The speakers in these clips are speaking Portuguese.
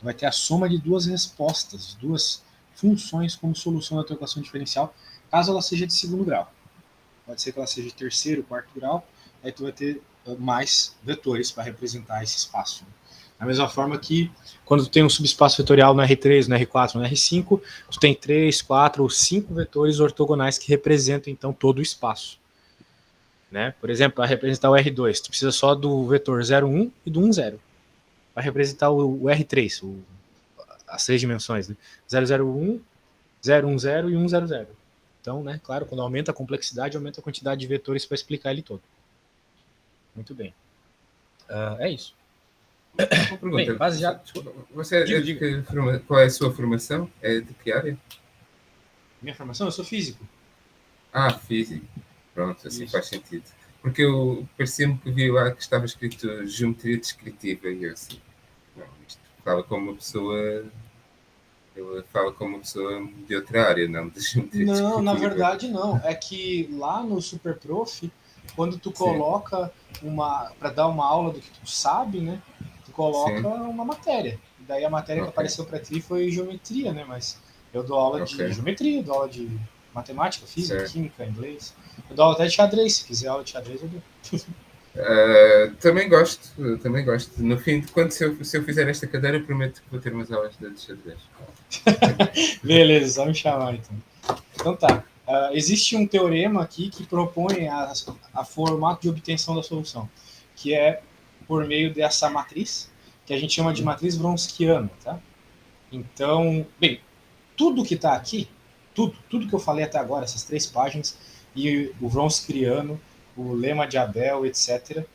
vai ter a soma de duas respostas, duas funções como solução da tua equação diferencial, caso ela seja de segundo grau. Pode ser que ela seja de terceiro, quarto grau, aí tu vai ter mais vetores para representar esse espaço. Da mesma forma que quando tu tem um subespaço vetorial no R3, no R4, no R5, tu tem 3, 4 ou 5 vetores ortogonais que representam então todo o espaço. Né? Por exemplo, para representar o R2, tu precisa só do vetor 0, 1 e do 1, 0. Para representar o R3, as três dimensões, né? 0, 0, 1, 0, 1, 0 e 1, 0, 0. Então, né, claro, quando aumenta a complexidade, aumenta a quantidade de vetores para explicar ele todo. Muito bem. É isso. Uma pergunta. Bem, quase já... Você diga. Qual é a sua formação? É de que área? Minha formação? Eu sou físico. Ah, físico. Pronto, assim faz sentido. Porque eu parecia-me que vi lá que estava escrito geometria descritiva e eu assim, não, isto fala como uma pessoa... Ele fala como uma pessoa de outra área, não de geometria descritiva. Não, na verdade não. É que lá no Super Prof, quando tu coloca para dar uma aula do que tu sabe, né? Tu coloca uma matéria. E daí a matéria que apareceu para ti foi geometria, né? Mas eu dou aula de geometria, dou aula de matemática, física, química, inglês. Eu dou aula até de xadrez. Se quiser aula de xadrez, eu dou. Também gosto. No fim, se eu fizer esta cadeira, eu prometo que vou ter umas aulas de xadrez. Beleza, só me chamar então. Então tá. Existe um teorema aqui que propõe a formato de obtenção da solução, que é por meio dessa matriz, que a gente chama de matriz Wronskiana, tá? Então, bem, tudo que está aqui, tudo que eu falei até agora, essas 3 páginas, e o Wronskiano, o lema de Abel, etc.,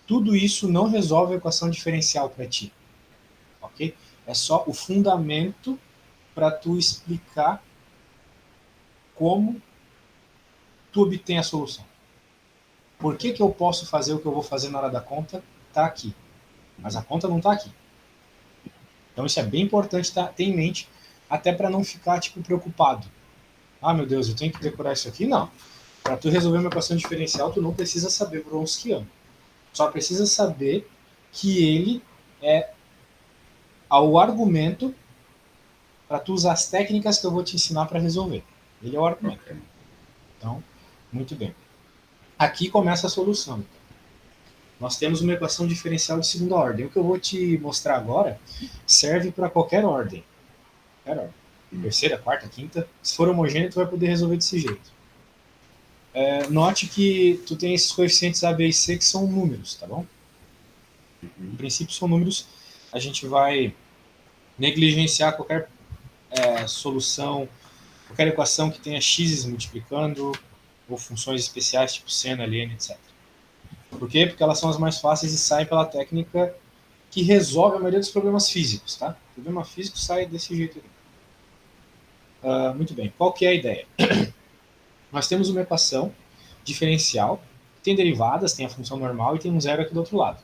tudo isso não resolve a equação diferencial para ti, ok? É só o fundamento para tu explicar como tu obtém a solução. Por que eu posso fazer o que eu vou fazer na hora da conta? Está aqui. Mas a conta não está aqui. Então isso é bem importante ter em mente, até para não ficar preocupado. Ah, meu Deus, eu tenho que decorar isso aqui? Não. Para tu resolver uma equação diferencial, tu não precisa saber Wronskiano. Só precisa saber que ele é o argumento para tu usar as técnicas que eu vou te ensinar para resolver. Ele é o argumento. Então, muito bem. Aqui começa a solução. Nós temos uma equação diferencial de segunda ordem. O que eu vou te mostrar agora serve para qualquer ordem. Terceira, quarta, quinta. Se for homogêneo, tu vai poder resolver desse jeito. Note que tu tem esses coeficientes A, B e C que são números, tá bom? Em princípio são números. A gente vai negligenciar qualquer solução, qualquer equação que tenha x multiplicando, ou funções especiais tipo seno, ln, etc. Por quê? Porque elas são as mais fáceis e saem pela técnica que resolve a maioria dos problemas físicos, tá? O problema físico sai desse jeito aqui. Muito bem. Qual que é a ideia? Nós temos uma equação diferencial, tem derivadas, tem a função normal e tem um zero aqui do outro lado.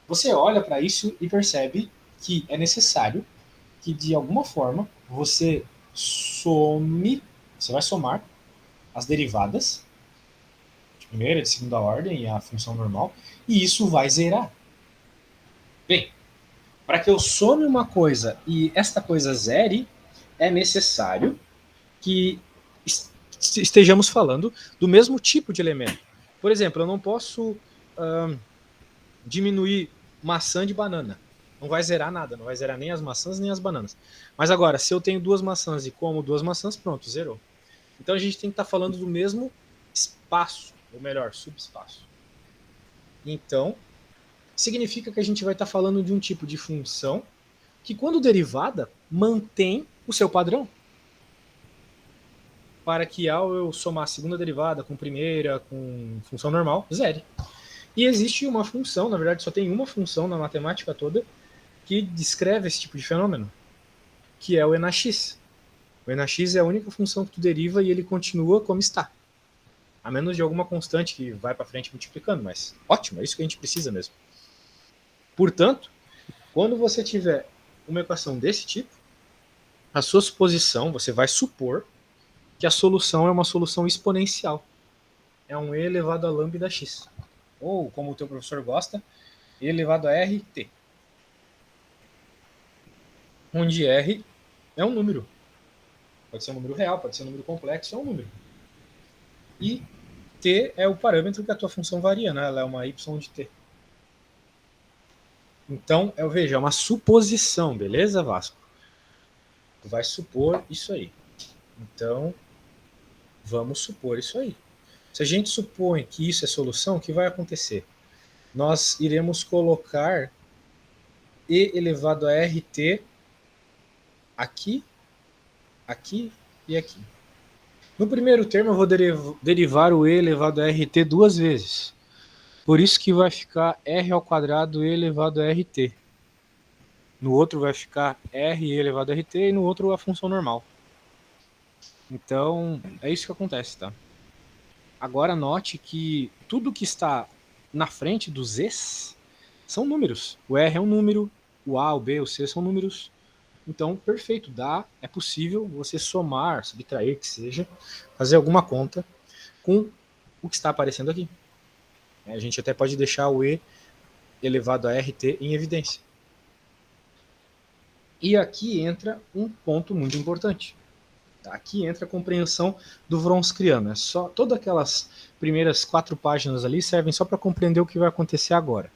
Você olha para isso e percebe que é necessário que, de alguma forma, você vai somar as derivadas de primeira, de segunda ordem e a função normal, e isso vai zerar. Bem, para que eu some uma coisa e esta coisa zere, é necessário que estejamos falando do mesmo tipo de elemento. Por exemplo, eu não posso diminuir maçã de banana. Não vai zerar nada, não vai zerar nem as maçãs nem as bananas. Mas agora, se eu tenho 2 maçãs e como 2 maçãs, pronto, zerou. Então a gente tem que estar falando do mesmo espaço, ou melhor, subespaço. Então, significa que a gente vai estar falando de um tipo de função que, quando derivada, mantém o seu padrão. Para que, ao eu somar a segunda derivada com primeira, com função normal, zere. E existe uma função, na verdade só tem uma função na matemática toda, que descreve esse tipo de fenômeno, que é o NX. O NX é a única função que tu deriva e ele continua como está. A menos de alguma constante que vai para frente multiplicando, mas ótimo, é isso que a gente precisa mesmo. Portanto, quando você tiver uma equação desse tipo, a sua suposição, você vai supor que a solução é uma solução exponencial. É um e elevado a lambda x. Ou, como o teu professor gosta, e elevado a rt. onde R é um número. Pode ser um número real, pode ser um número complexo, é um número. E T é o parâmetro que a tua função varia, né? Ela é uma y de T. Então, veja, é uma suposição, beleza, Vasco? Tu vai supor isso aí. Então, vamos supor isso aí. Se a gente supõe que isso é solução, o que vai acontecer? Nós iremos colocar e elevado a rt aqui, aqui e aqui. No primeiro termo, eu vou derivar o e elevado a rt duas vezes. Por isso que vai ficar r ao quadrado e elevado a rt. No outro vai ficar r elevado a rt e no outro a função normal. Então, é isso que acontece, tá? Agora note que tudo que está na frente dos es são números. O R é um número, o A, o B, o C são números. Então, perfeito, é possível você somar, subtrair, que seja, fazer alguma conta com o que está aparecendo aqui. A gente até pode deixar o E elevado a RT em evidência. E aqui entra um ponto muito importante. Aqui entra a compreensão do Wronskiano. Todas aquelas primeiras 4 páginas ali servem só para compreender o que vai acontecer agora.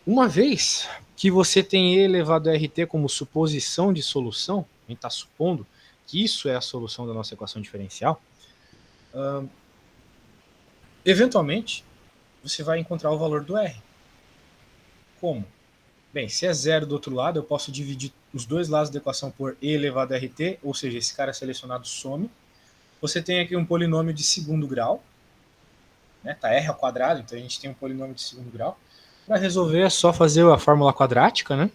Uma vez que você tem E elevado a RT como suposição de solução, a gente está supondo que isso é a solução da nossa equação diferencial, eventualmente você vai encontrar o valor do R. Como? Bem, se é zero do outro lado, eu posso dividir os dois lados da equação por E elevado a RT, ou seja, esse cara selecionado some. Você tem aqui um polinômio de segundo grau, né? Tá R ao quadrado, então a gente tem um polinômio de segundo grau. Para resolver é só fazer a fórmula quadrática, né?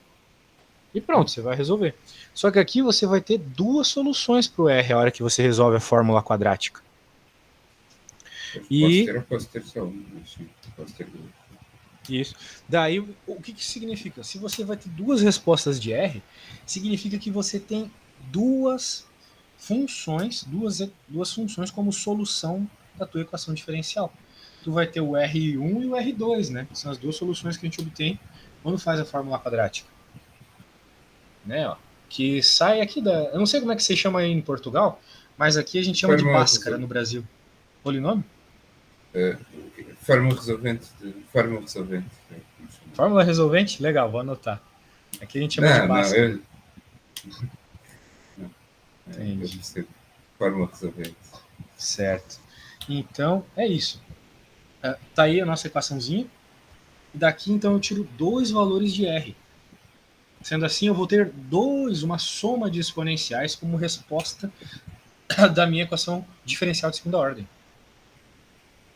E pronto, você vai resolver. Só que aqui você vai ter duas soluções para o R a hora que você resolve a fórmula quadrática. Posso ter só um, posso ter duas. Isso. Daí, o que significa? Se você vai ter duas respostas de R, significa que você tem duas funções como solução da tua equação diferencial. Tu vai ter o R1 e o R2, né? São as duas soluções que a gente obtém quando faz a fórmula quadrática. Né, ó, que sai aqui da... Eu não sei como é que você chama aí em Portugal, mas aqui a gente chama de Bhaskara no Brasil. Polinômio? Fórmula resolvente. Fórmula resolvente? Legal, vou anotar. Aqui a gente chama de Bhaskara. Entendi. Fórmula resolvente. Certo. Então, é isso. Tá aí a nossa equaçãozinha. E daqui, então, eu tiro dois valores de R. Sendo assim, eu vou ter uma soma de exponenciais como resposta da minha equação diferencial de segunda ordem.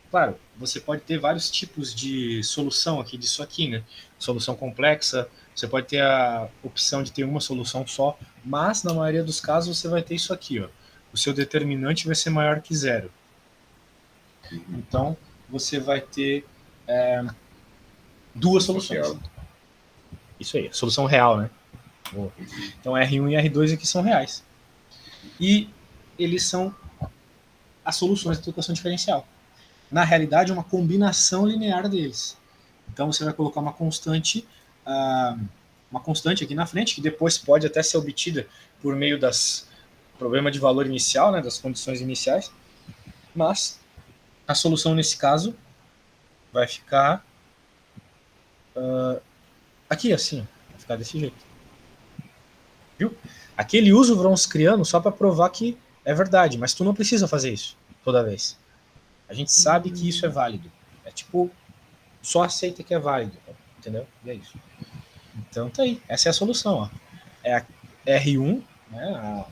Claro, você pode ter vários tipos de solução aqui disso aqui, né? Solução complexa, você pode ter a opção de ter uma solução só, mas na maioria dos casos você vai ter isso aqui, ó. O seu determinante vai ser maior que zero. Então, você vai ter duas soluções. Isso aí, solução real, né? Então, R1 e R2 aqui são reais. E eles são as soluções da tua equação diferencial. Na realidade, é uma combinação linear deles. Então, você vai colocar uma constante aqui na frente, que depois pode até ser obtida por meio das problema de valor inicial, né, das condições iniciais. Mas a solução nesse caso vai ficar aqui, assim, vai ficar desse jeito. Viu? Aqui ele usa o Wronskiano só para provar que é verdade, mas tu não precisa fazer isso toda vez. A gente sabe que isso é válido. É tipo, só aceita que é válido, entendeu? E é isso. Então tá aí, essa é a solução, ó. É a R1, né, a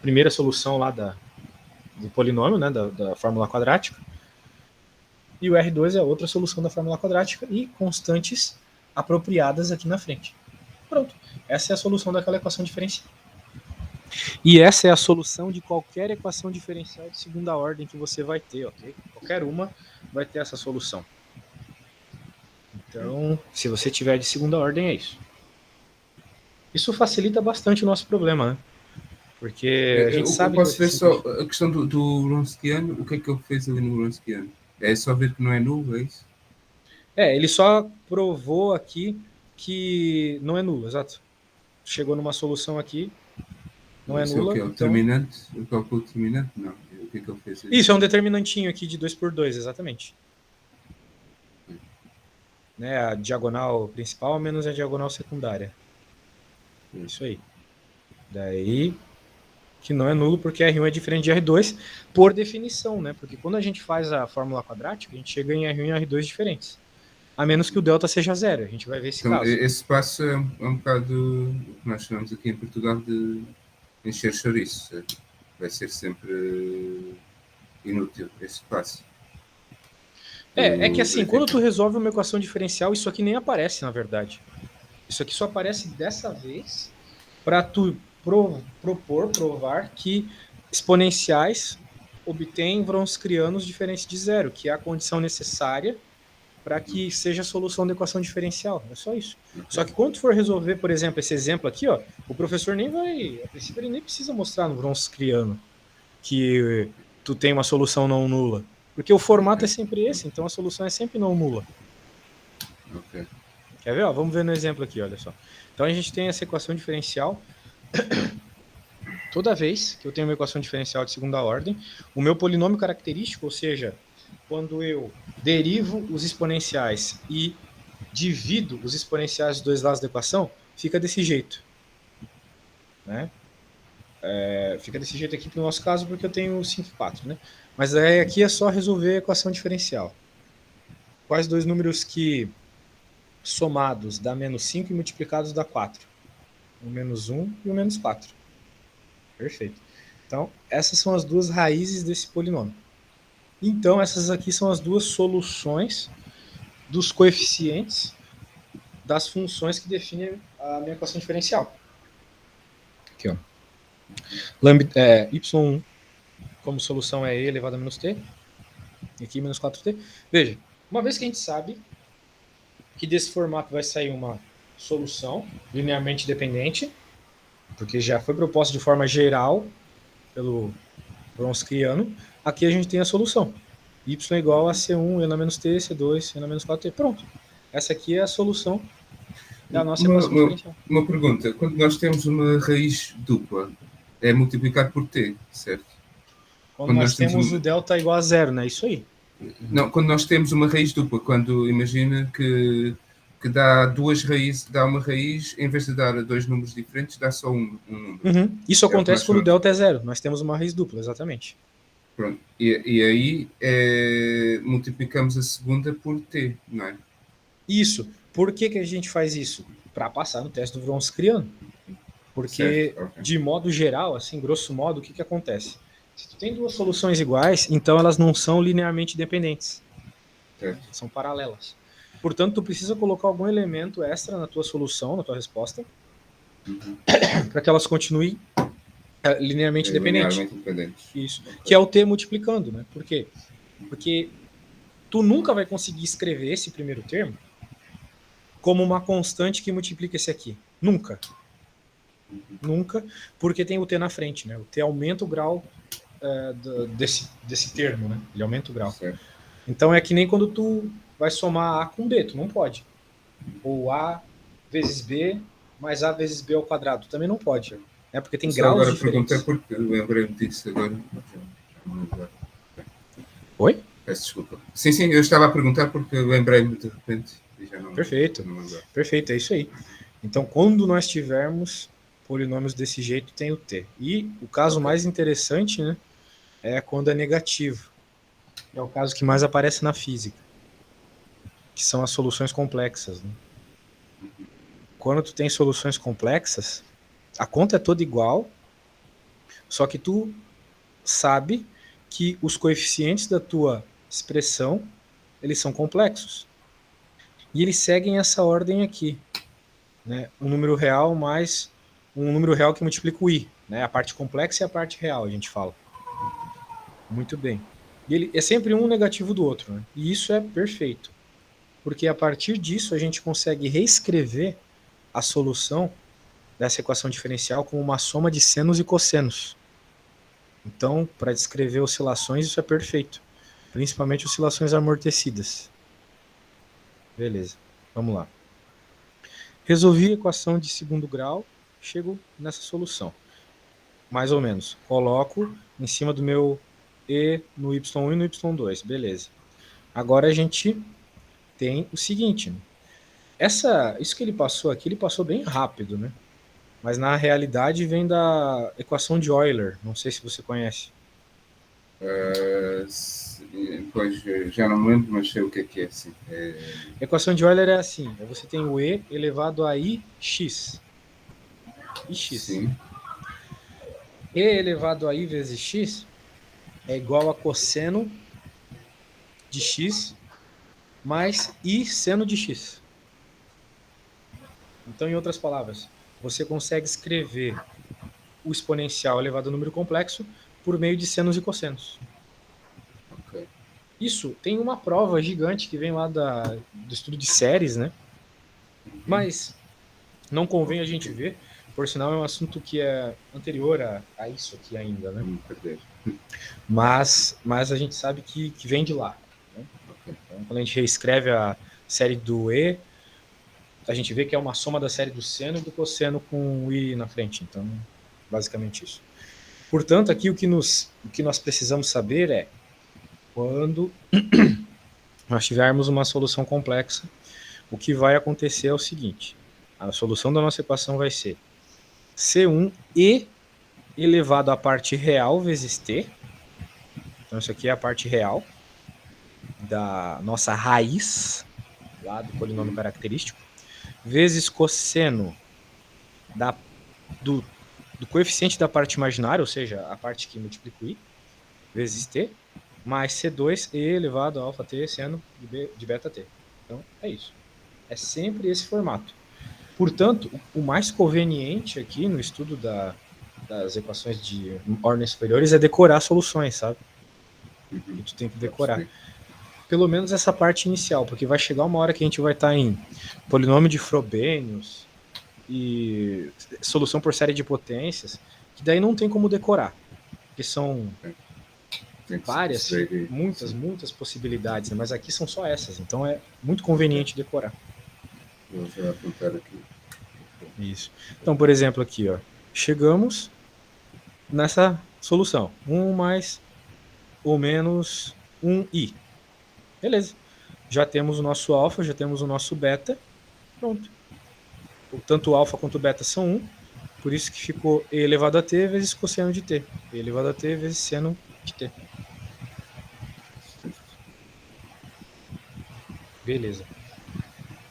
primeira solução lá do polinômio, né, da fórmula quadrática. E o R2 é a outra solução da fórmula quadrática e constantes apropriadas aqui na frente. Pronto. Essa é a solução daquela equação diferencial. E essa é a solução de qualquer equação diferencial de segunda ordem que você vai ter, ok? Qualquer uma vai ter essa solução. Então, se você tiver de segunda ordem, é isso. Isso facilita bastante o nosso problema, né? Porque a gente sabe... Eu posso ver só a questão do Wronskiano. O que é que ele fez ali no Wronskiano? É só ver que não é nulo, é isso? Ele só provou aqui que não é nulo, exato. chegou numa solução aqui, não é Isso nula. é o que é o então... determinante? O cálculo determinante? Não. O que é que ele fez? Isso, é um determinantinho aqui de 2 por 2, exatamente. Né, a diagonal principal menos a diagonal secundária. Isso aí. Daí, que não é nulo porque R1 é diferente de R2 por definição, né? Porque quando a gente faz a fórmula quadrática, a gente chega em R1 e R2 diferentes. A menos que o delta seja zero. A gente vai ver esse Então, caso. esse passo é um bocado o que nós chamamos aqui em Portugal de encher chouriço. Certo? Vai ser sempre inútil esse passo. É que assim, quando tu resolve uma equação diferencial, isso aqui nem aparece, na verdade. Isso aqui só aparece dessa vez para tu provar que exponenciais obtêm Wronskianos diferentes de zero, que é a condição necessária para que seja a solução da equação diferencial. É só isso. Só que quando tu for resolver, por exemplo, esse exemplo aqui, ó, o professor nem vai, a princípio ele nem precisa mostrar no Wronskiano que tu tem uma solução não nula, porque o formato é sempre esse, então a solução é sempre não nula. Quer ver? Ó, vamos ver no exemplo aqui, olha só. Então a gente tem essa equação diferencial. Toda vez que eu tenho uma equação diferencial de segunda ordem, o meu polinômio característico, ou seja, quando eu derivo os exponenciais e divido os exponenciais dos dois lados da equação, fica desse jeito. Né? Fica desse jeito aqui para o nosso caso, porque eu tenho 5 e 4. Né? Mas aqui é só resolver a equação diferencial. Quais dois números que somados dá menos 5 e multiplicados dá 4? O menos 1 e o menos 4. Perfeito. Então, essas são as duas raízes desse polinômio. Então, essas aqui são as duas soluções dos coeficientes das funções que definem a minha equação diferencial. Aqui, ó. Y1 como solução é e elevado a menos t. E aqui menos 4t. Veja, uma vez que a gente sabe que desse formato vai sair uma solução linearmente dependente, porque já foi proposta de forma geral pelo Wronskiano, aqui a gente tem a solução. Y igual a C1, E na menos T, C2, E na menos 4T. Pronto. Essa aqui é a solução da nossa equação diferencial. Uma pergunta. Quando nós temos uma raiz dupla, é multiplicar por T, certo? Quando nós temos o delta igual a zero, né? Isso aí. Não, quando nós temos uma raiz dupla, quando imagina que dá duas raízes, dá uma raiz, em vez de dar dois números diferentes, dá só um número. Isso acontece quando o delta é zero. Nós temos uma raiz dupla, exatamente. Pronto. E aí multiplicamos a segunda por t, não é? Isso. Por que a gente faz isso? Para passar no teste do Wronskiano. Porque, de modo geral, assim, grosso modo, o que acontece? Se tu tem duas soluções iguais, então elas não são linearmente dependentes. Certo. São paralelas. Portanto, tu precisa colocar algum elemento extra na tua solução, na tua resposta, para que elas continuem linearmente dependentes. Isso. Okay. Que é o t multiplicando, né? Por quê? Porque tu nunca vai conseguir escrever esse primeiro termo como uma constante que multiplica esse aqui. Nunca. Nunca, porque tem o t na frente, né? O t aumenta o grau desse termo, né? Ele aumenta o grau. Certo. Então é que nem quando tu vai somar a com b, tu não pode. Ou a vezes b mais a vezes b ao quadrado, tu também não pode. É porque tem graus agora diferentes. Agora perguntei porque lembrei-me disso agora. Oi? Peço desculpa. Sim, eu estava a perguntar porque lembrei-me de repente e já não. Perfeito. Perfeito, é isso aí. Então, quando nós tivermos polinômios desse jeito, tem o t. E o caso mais interessante, né, é quando é negativo. É o caso que mais aparece na física, que são as soluções complexas. Né? Quando tu tem soluções complexas, a conta é toda igual, só que tu sabe que os coeficientes da tua expressão, eles são complexos. E eles seguem essa ordem aqui. Né? Um número real mais um número real que multiplica o i. Né? A parte complexa e a parte real, a gente fala. Muito bem. E ele é sempre um negativo do outro. Né? E isso é perfeito. Porque a partir disso a gente consegue reescrever a solução dessa equação diferencial como uma soma de senos e cossenos. Então, para descrever oscilações, isso é perfeito. Principalmente oscilações amortecidas. Beleza, vamos lá. Resolvi a equação de segundo grau, chego nessa solução. Mais ou menos. Coloco em cima do meu E no Y1 e no Y2. Beleza. Agora a gente tem o seguinte. Isso que ele passou aqui, ele passou bem rápido, né? Mas na realidade vem da equação de Euler. Não sei se você conhece. Pois já não me lembro, mas sei o que é assim. A equação de Euler é assim: você tem o E elevado a IX. IX. Sim. E elevado a I vezes X é igual a cosseno de X mais I seno de X. Então, em outras palavras, você consegue escrever o exponencial elevado ao número complexo por meio de senos e cossenos. Ok. Isso tem uma prova gigante que vem lá do estudo de séries, né? Mas não convém a gente ver, por sinal é um assunto que é anterior a isso aqui ainda, né? Mas a gente sabe que vem de lá. Né? Ok. Então, quando a gente reescreve a série do E, a gente vê que é uma soma da série do seno e do cosseno com o I na frente. Então, basicamente isso. Portanto, aqui o que nós precisamos saber é quando nós tivermos uma solução complexa, o que vai acontecer é o seguinte: a solução da nossa equação vai ser C1E elevado à parte real vezes T. Então, isso aqui é a parte real da nossa raiz, lá do polinômio característico, vezes cosseno do coeficiente da parte imaginária, ou seja, a parte que multiplica o I, vezes T, mais C2E elevado a alfa T seno de beta T. Então, é isso. É sempre esse formato. Portanto, o mais conveniente aqui no estudo das equações de ordens superiores é decorar soluções, sabe? E tu tem que decorar. Pelo menos essa parte inicial, porque vai chegar uma hora que a gente vai estar em polinômio de Frobenius e solução por série de potências, que daí não tem como decorar, porque são várias, muitas possibilidades, né? Mas aqui são só essas, então é muito conveniente decorar. Vou já apontar aqui. Isso. Então, por exemplo, aqui, ó, chegamos nessa solução, 1 mais ou menos 1i. Beleza. Já temos o nosso alfa, já temos o nosso beta. Pronto. Tanto o alfa quanto o beta são 1, por isso que ficou e elevado a t vezes cosseno de t. E elevado a t vezes seno de t. Beleza.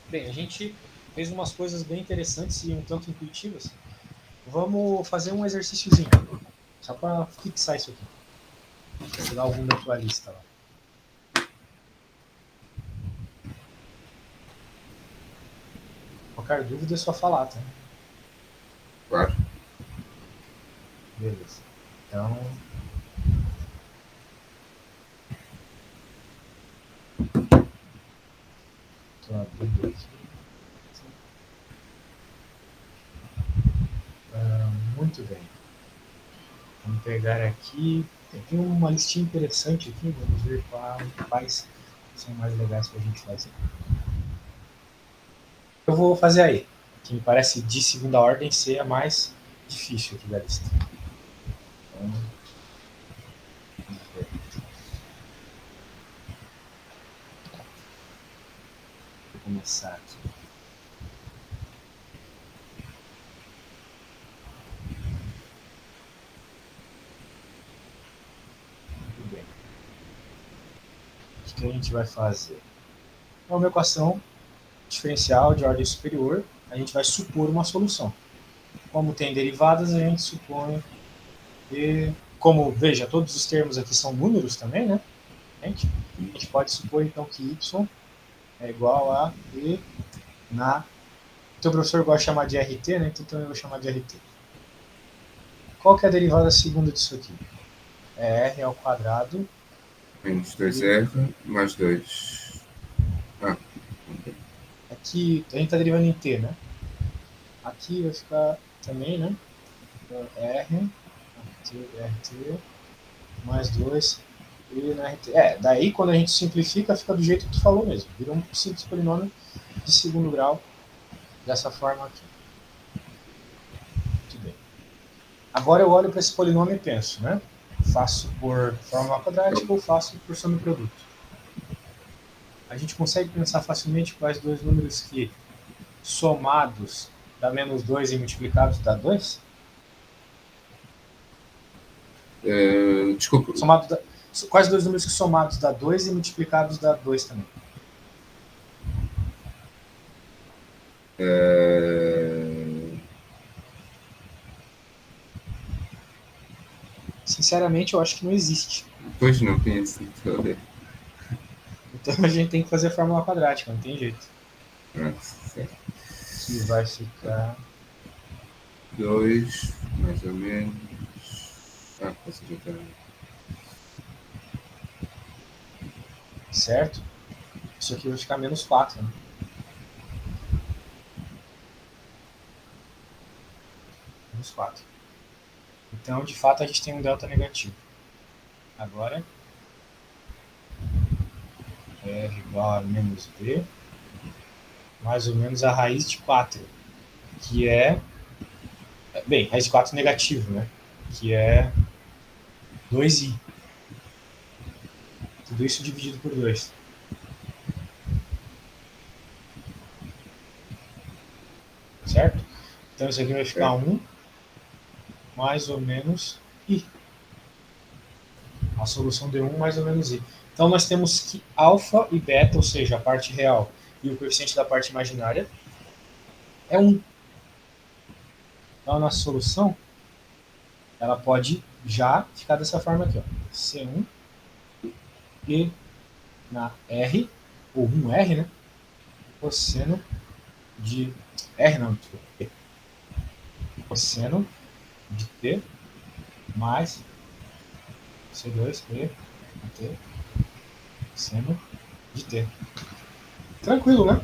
Bem, a gente fez umas coisas bem interessantes e um tanto intuitivas. Vamos fazer um exercíciozinho, só para fixar isso aqui. Tirar algum da tua lista lá. Qualquer dúvida é só falar, tá? Claro. Beleza. Então... Estou abrindo aqui. Muito bem. Vamos pegar aqui. Tem uma listinha interessante aqui. Vamos ver quais são mais legais para a gente fazer. Eu vou fazer aí, que me parece de segunda ordem ser a mais difícil aqui da lista. Então, vamos ver. Vou começar aqui. Muito bem. O que a gente vai fazer? É uma equação diferencial de ordem superior, a gente vai supor uma solução. Como tem derivadas, a gente supõe que, como, veja, todos os termos aqui são números também, né? A gente pode supor, então, que y é igual a e na... O teu professor gosta de chamar de RT, né? Então eu vou chamar de RT. Qual que é a derivada segunda disso aqui? É r ao quadrado menos 2r mais 2. Aqui a gente está derivando em t, né? Aqui vai ficar também, né? Então, RT mais 2 e na RT. Daí quando a gente simplifica, fica do jeito que tu falou mesmo. Vira um simples polinômio de segundo grau dessa forma aqui. Agora eu olho para esse polinômio e penso, né? Faço por fórmula quadrática ou faço por soma e produto. A gente consegue pensar facilmente quais dois números que somados dá menos 2 e multiplicados dá 2? Desculpa. Quais dois números que somados dá 2 e multiplicados dá 2 também? Sinceramente, eu acho que não existe. Pois não conheço. Então a gente tem que fazer a fórmula quadrática, não tem jeito. Pronto, certo. Que vai ficar 2, mais ou menos. Posso juntar. certo. Isso aqui vai ficar menos 4, né? Menos 4. Então, de fato, a gente tem um delta negativo. Agora, R igual a menos B, mais ou menos a raiz de 4, que é... Bem, raiz de 4 negativo, né? Que é 2i. Tudo isso dividido por 2. Certo? Então, isso aqui vai ficar 1 mais ou menos i. A solução de 1 mais ou menos i. Então, nós temos que alfa e beta, ou seja, a parte real e o coeficiente da parte imaginária, é 1. Então, a nossa solução ela pode já ficar dessa forma aqui, ó. C1 e na R, ou 1R, né? Cosseno de... R não, desculpa. Cosseno de T mais C2 e T cosseno de T. Tranquilo, né?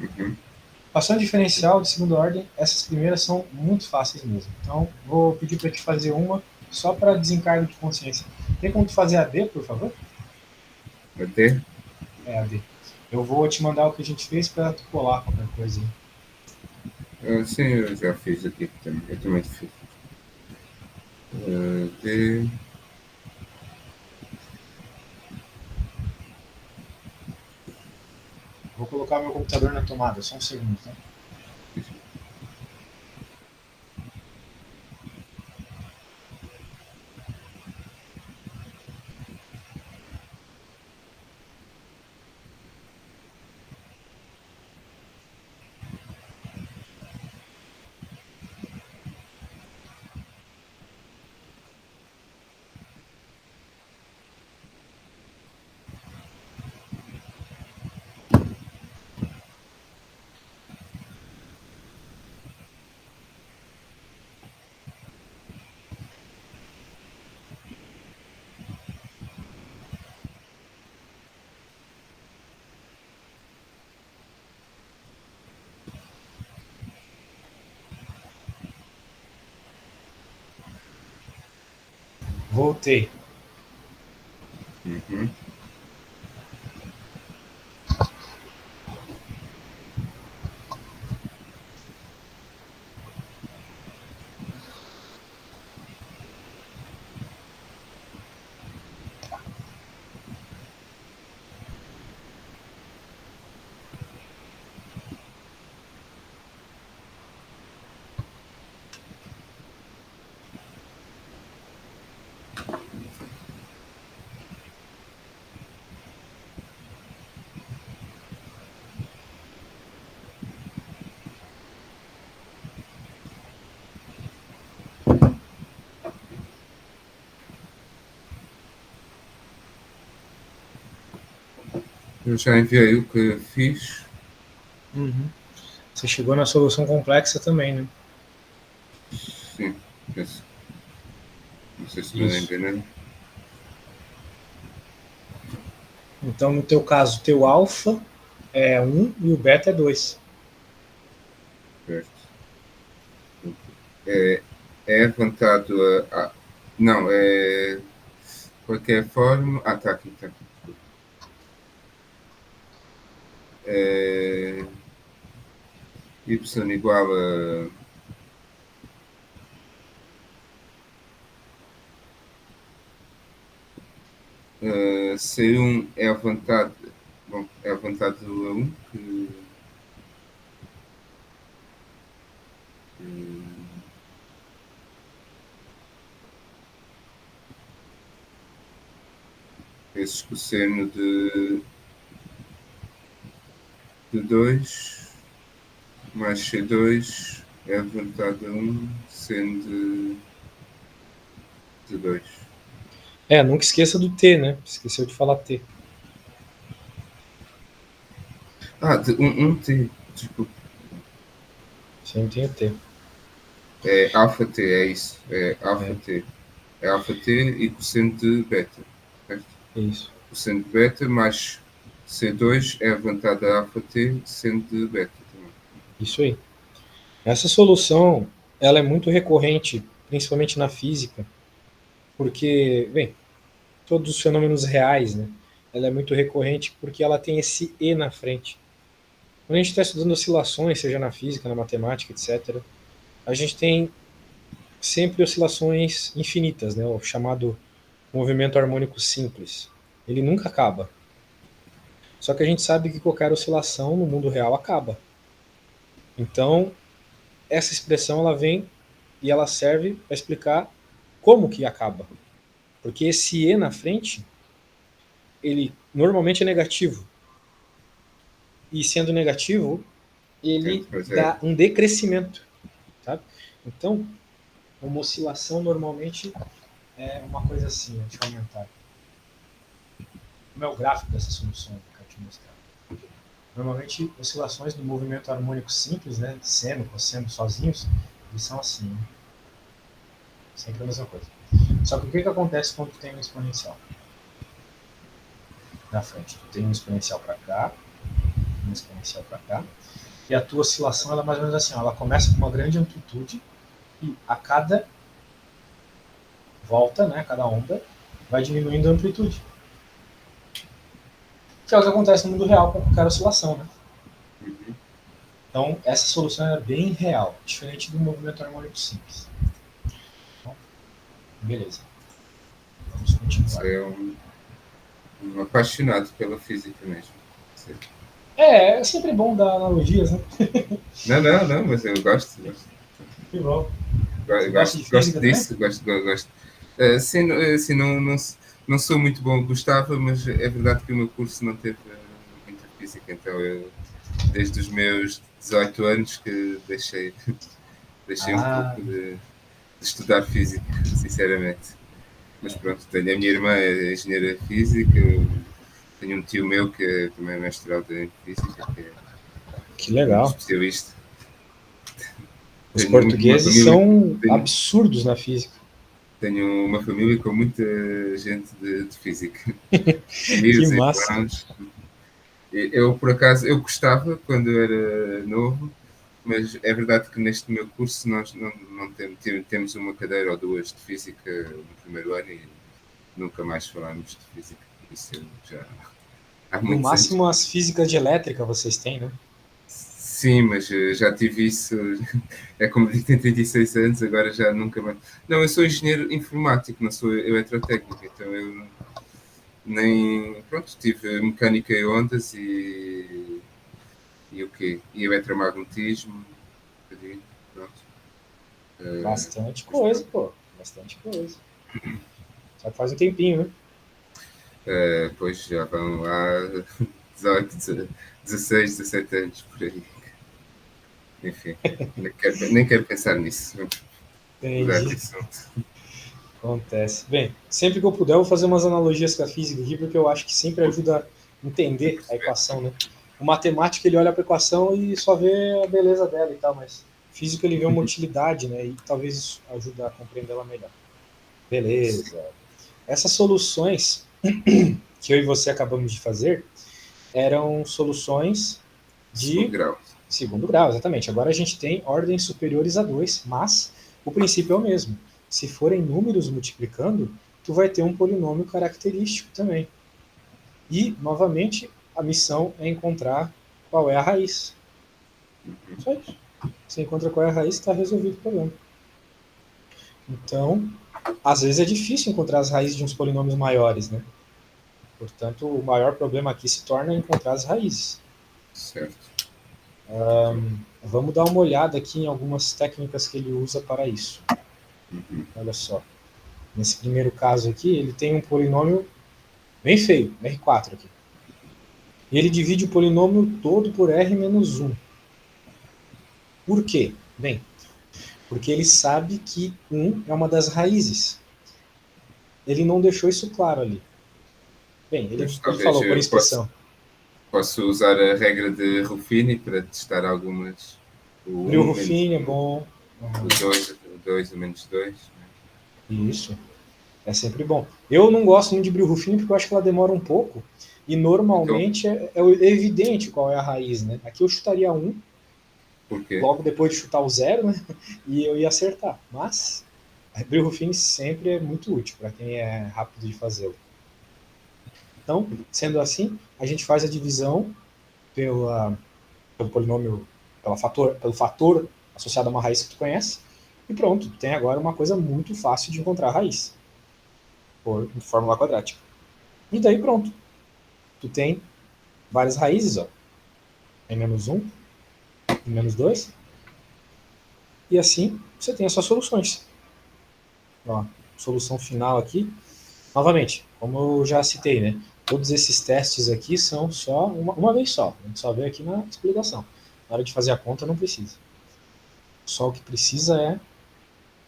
Uhum. Passando diferencial de segunda ordem, essas primeiras são muito fáceis mesmo. Então, vou pedir para te fazer uma só para desencargo de consciência. Tem como tu fazer a D, por favor? Até? É, a D. Eu vou te mandar o que a gente fez para tu colar qualquer coisa aí. Sim, eu já fiz aqui também. Eu também fiz. D. Vou colocar meu computador na tomada, só um segundo, tá? Voltei. Uhum. Eu já enviei o que fiz. Uhum. Você chegou na solução complexa também, né? Sim, penso. Não sei se estou enganando. Então, no teu caso, teu alfa é 1 e o beta é 2. Certo. É levantado a. Não, é. Qualquer forma. Está aqui, está aqui. Y igual a C1 é a vontade, bom, é a vontade do A1 que esse cosseno de 2 mais C2 é a vontade de 1 sendo de 2. Nunca esqueça do T, né? Esqueceu de falar T. De 1T, desculpa. Sim, tem o T. É alfa T, é isso. É alfa T. É alfa T e cosseno de beta. Certo? Isso. Cosseno de beta mais C2 é a vontade da alfa T sendo de beta também. Isso aí. Essa solução, ela é muito recorrente, principalmente na física, porque, bem, todos os fenômenos reais, né? Ela é muito recorrente porque ela tem esse E na frente. Quando a gente está estudando oscilações, seja na física, na matemática, etc., a gente tem sempre oscilações infinitas, né? O chamado movimento harmônico simples. Ele nunca acaba. Só que a gente sabe que qualquer oscilação no mundo real acaba. Então, essa expressão ela vem e ela serve para explicar como que acaba. Porque esse E na frente, ele normalmente é negativo. E sendo negativo, ele dá um decrescimento. Sabe? Então, uma oscilação normalmente é uma coisa assim. Deixa eu aumentar. Como é o gráfico dessa solução que eu quero te mostrar. Normalmente, oscilações do movimento harmônico simples, né, seno, cosseno, sozinhos, eles são assim. Né? Sempre a mesma coisa. Só que o que acontece quando tu tem um exponencial? Na frente, tu tem um exponencial para cá, um exponencial para cá, e a tua oscilação ela é mais ou menos assim, ó, ela começa com uma grande amplitude e a cada volta, né, a cada onda, vai diminuindo a amplitude. Que é o que acontece no mundo real com qualquer oscilação, né? Então, essa solução é bem real, diferente do movimento harmônico simples. Então, beleza. Vamos continuar. Você é um apaixonado pela física mesmo. É sempre bom dar analogias, né? Não, mas eu gosto. Que bom. Gosto disso, gosto. Assim, não sou muito bom, gostava, mas é verdade que o meu curso não teve muita física, então eu, desde os meus 18 anos que deixei um pouco de estudar física, sinceramente. Mas pronto, tenho a minha irmã é engenheira física, tenho um tio meu que também é mestrado em física, que legal. Um especialista. Os portugueses são absurdos na física. Tenho uma família com muita gente de física. Que massa. Irmãos. Eu, por acaso, eu gostava quando era novo, mas é verdade que neste meu curso nós não temos uma cadeira ou duas de física no primeiro ano e nunca mais falámos de física. Isso já há no máximo anos. As físicas de elétrica vocês têm, né? Sim, mas já tive isso. É como digo, tenho 36 anos, agora já nunca mais. Não, eu sou engenheiro informático, não sou eletrotécnico, então eu nem. Pronto, tive mecânica e ondas e o quê? E eletromagnetismo. Pronto. Bastante coisa, pô. Bastante coisa. Já faz um tempinho, né? Pois já vão lá 18, 16, 17 anos por aí. Enfim, nem quero pensar nisso. Mudar de assunto. Acontece. Bem, sempre que eu puder, eu vou fazer umas analogias com a física aqui, porque eu acho que sempre ajuda a entender a equação, né? O matemático, ele olha para a equação e só vê a beleza dela e tal, mas o físico, ele vê uma utilidade, né? E talvez isso ajude a compreender ela melhor. Beleza. Essas soluções que eu e você acabamos de fazer eram soluções de segundo grau, exatamente. Agora a gente tem ordens superiores a 2, mas o princípio é o mesmo. Se forem números multiplicando, tu vai ter um polinômio característico também. E, novamente, a missão é encontrar qual é a raiz. Só isso. Você encontra qual é a raiz, está resolvido o problema. Então, às vezes é difícil encontrar as raízes de uns polinômios maiores, né? Portanto, o maior problema aqui se torna encontrar as raízes. Certo. Vamos dar uma olhada aqui em algumas técnicas que ele usa para isso. Uhum. Olha só. Nesse primeiro caso aqui, ele tem um polinômio bem feio, R4 aqui. E ele divide o polinômio todo por R menos 1. Por quê? Bem, porque ele sabe que 1 é uma das raízes. Ele não deixou isso claro ali. Bem, ele Talvez falou por eu inspeção. posso usar a regra de Ruffini para testar algumas. O Brio 1 menos Ruffini é 1, bom. o 2 o menos 2. Isso. É sempre bom. Eu não gosto muito de Brio Ruffini porque eu acho que ela demora um pouco. E Então, normalmente é evidente qual é a raiz, né? Aqui eu chutaria 1, por quê? logo depois de chutar o 0, né? E eu ia acertar. Mas a Brio Ruffini sempre é muito útil para quem é rápido de fazê-lo. Então, sendo assim, a gente faz a divisão pelo polinômio, pelo fator associado a uma raiz que tu conhece, e pronto, tem agora uma coisa muito fácil de encontrar a raiz, por fórmula quadrática. E daí pronto, tu tem várias raízes, ó, em menos 1, em menos 2, e assim você tem as suas soluções. Ó, solução final aqui, novamente, como eu já citei, né? Todos esses testes aqui são só uma vez só. A gente só vê aqui na explicação. Na hora de fazer a conta não precisa. Só o que precisa é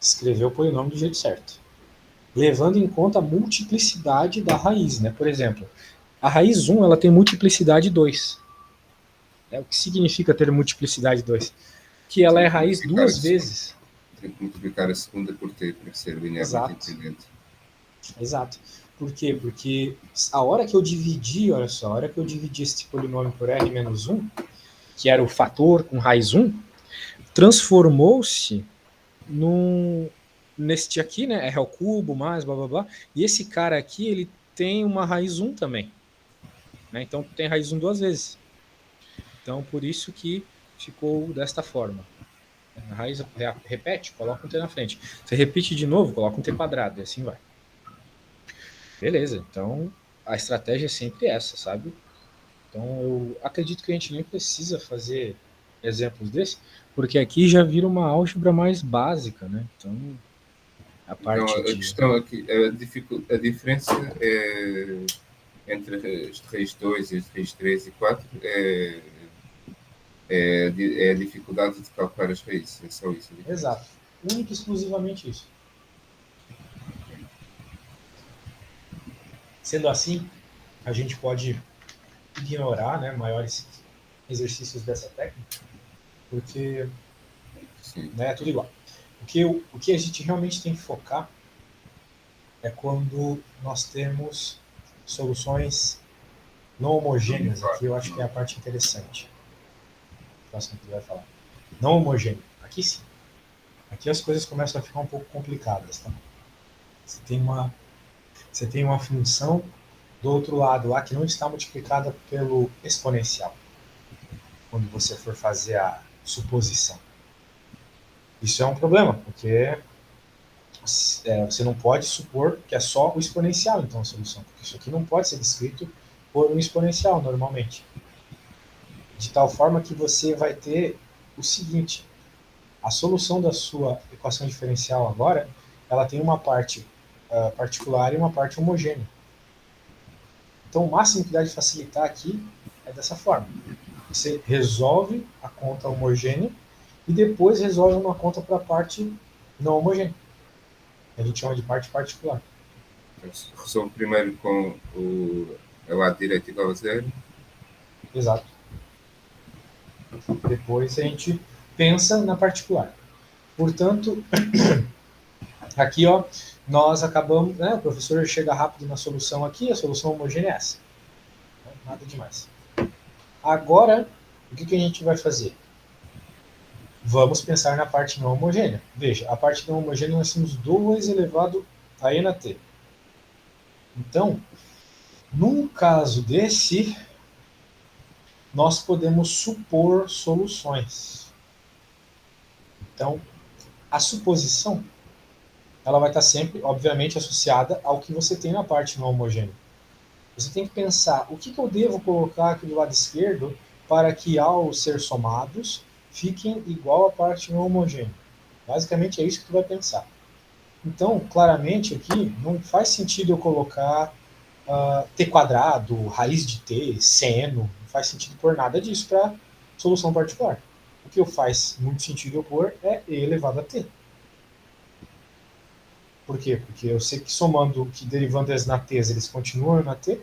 escrever o polinômio do jeito certo, levando em conta a multiplicidade da raiz, né? Por exemplo, a raiz 1 ela tem multiplicidade 2. O que significa ter multiplicidade 2? Que ela é raiz duas vezes. Tem que multiplicar a segunda por t para ser linearmente Exato. independente. Exato. Por quê? Porque a hora que eu dividi, olha só, a hora que eu dividi esse polinômio por r menos 1, que era o fator com raiz 1, transformou-se neste aqui, né? R ao cubo mais blá blá blá. E esse cara aqui, ele tem uma raiz 1 também. Né? Então tem raiz 1 duas vezes. Então por isso que ficou desta forma. A raiz repete, coloca um t na frente. Você repete de novo, coloca um t quadrado, e assim vai. Beleza, então a estratégia é sempre essa, sabe? Então eu acredito que a gente nem precisa fazer exemplos desse, porque aqui já vira uma álgebra mais básica, né? Então a Então, parte a de... questão aqui, a diferença é, entre as raiz 2 e as raiz 3 e 4 é a dificuldade de calcular as raízes. É só isso. Exato. Única e exclusivamente isso. Sendo assim, a gente pode ignorar, né, maiores exercícios dessa técnica, porque, né, é tudo igual. O que a gente realmente tem que focar é quando nós temos soluções não homogêneas. Aqui eu acho que é a parte interessante. O próximo que vai falar. Não homogêneo. Aqui sim. Aqui as coisas começam a ficar um pouco complicadas. Tá? Você tem uma função do outro lado lá que não está multiplicada pelo exponencial, quando você for fazer a suposição. Isso é um problema, porque você não pode supor que é só o exponencial, então, a solução, porque isso aqui não pode ser descrito por um exponencial, normalmente. De tal forma que você vai ter o seguinte, a solução da sua equação diferencial agora, ela tem uma parte particular e uma parte homogênea. Então, o máximo que dá de facilitar aqui é dessa forma. Você resolve a conta homogênea e depois resolve uma conta para a parte não homogênea. A gente chama de parte particular. Resolvo primeiro com o lado direito igual a zero. Exato. Depois a gente pensa na particular. Portanto, aqui ó, nós acabamos, né, o professor chega rápido na solução aqui, a solução homogênea é essa. Nada demais. Agora, o que a gente vai fazer? Vamos pensar na parte não homogênea. Veja, a parte não homogênea nós temos 2 elevado a n na t. Então, num caso desse, nós podemos supor soluções. Então, a suposição ela vai estar sempre, obviamente, associada ao que você tem na parte não homogênea. Você tem que pensar o que eu devo colocar aqui do lado esquerdo para que, ao ser somados, fiquem igual à parte não homogênea. Basicamente é isso que tu vai pensar. Então, claramente aqui, não faz sentido eu colocar t quadrado, raiz de t, seno, não faz sentido pôr nada disso para solução particular. O que faz muito sentido eu pôr é e elevado a t. Por quê? Porque eu sei que somando, que derivando as na t, eles continuam na t,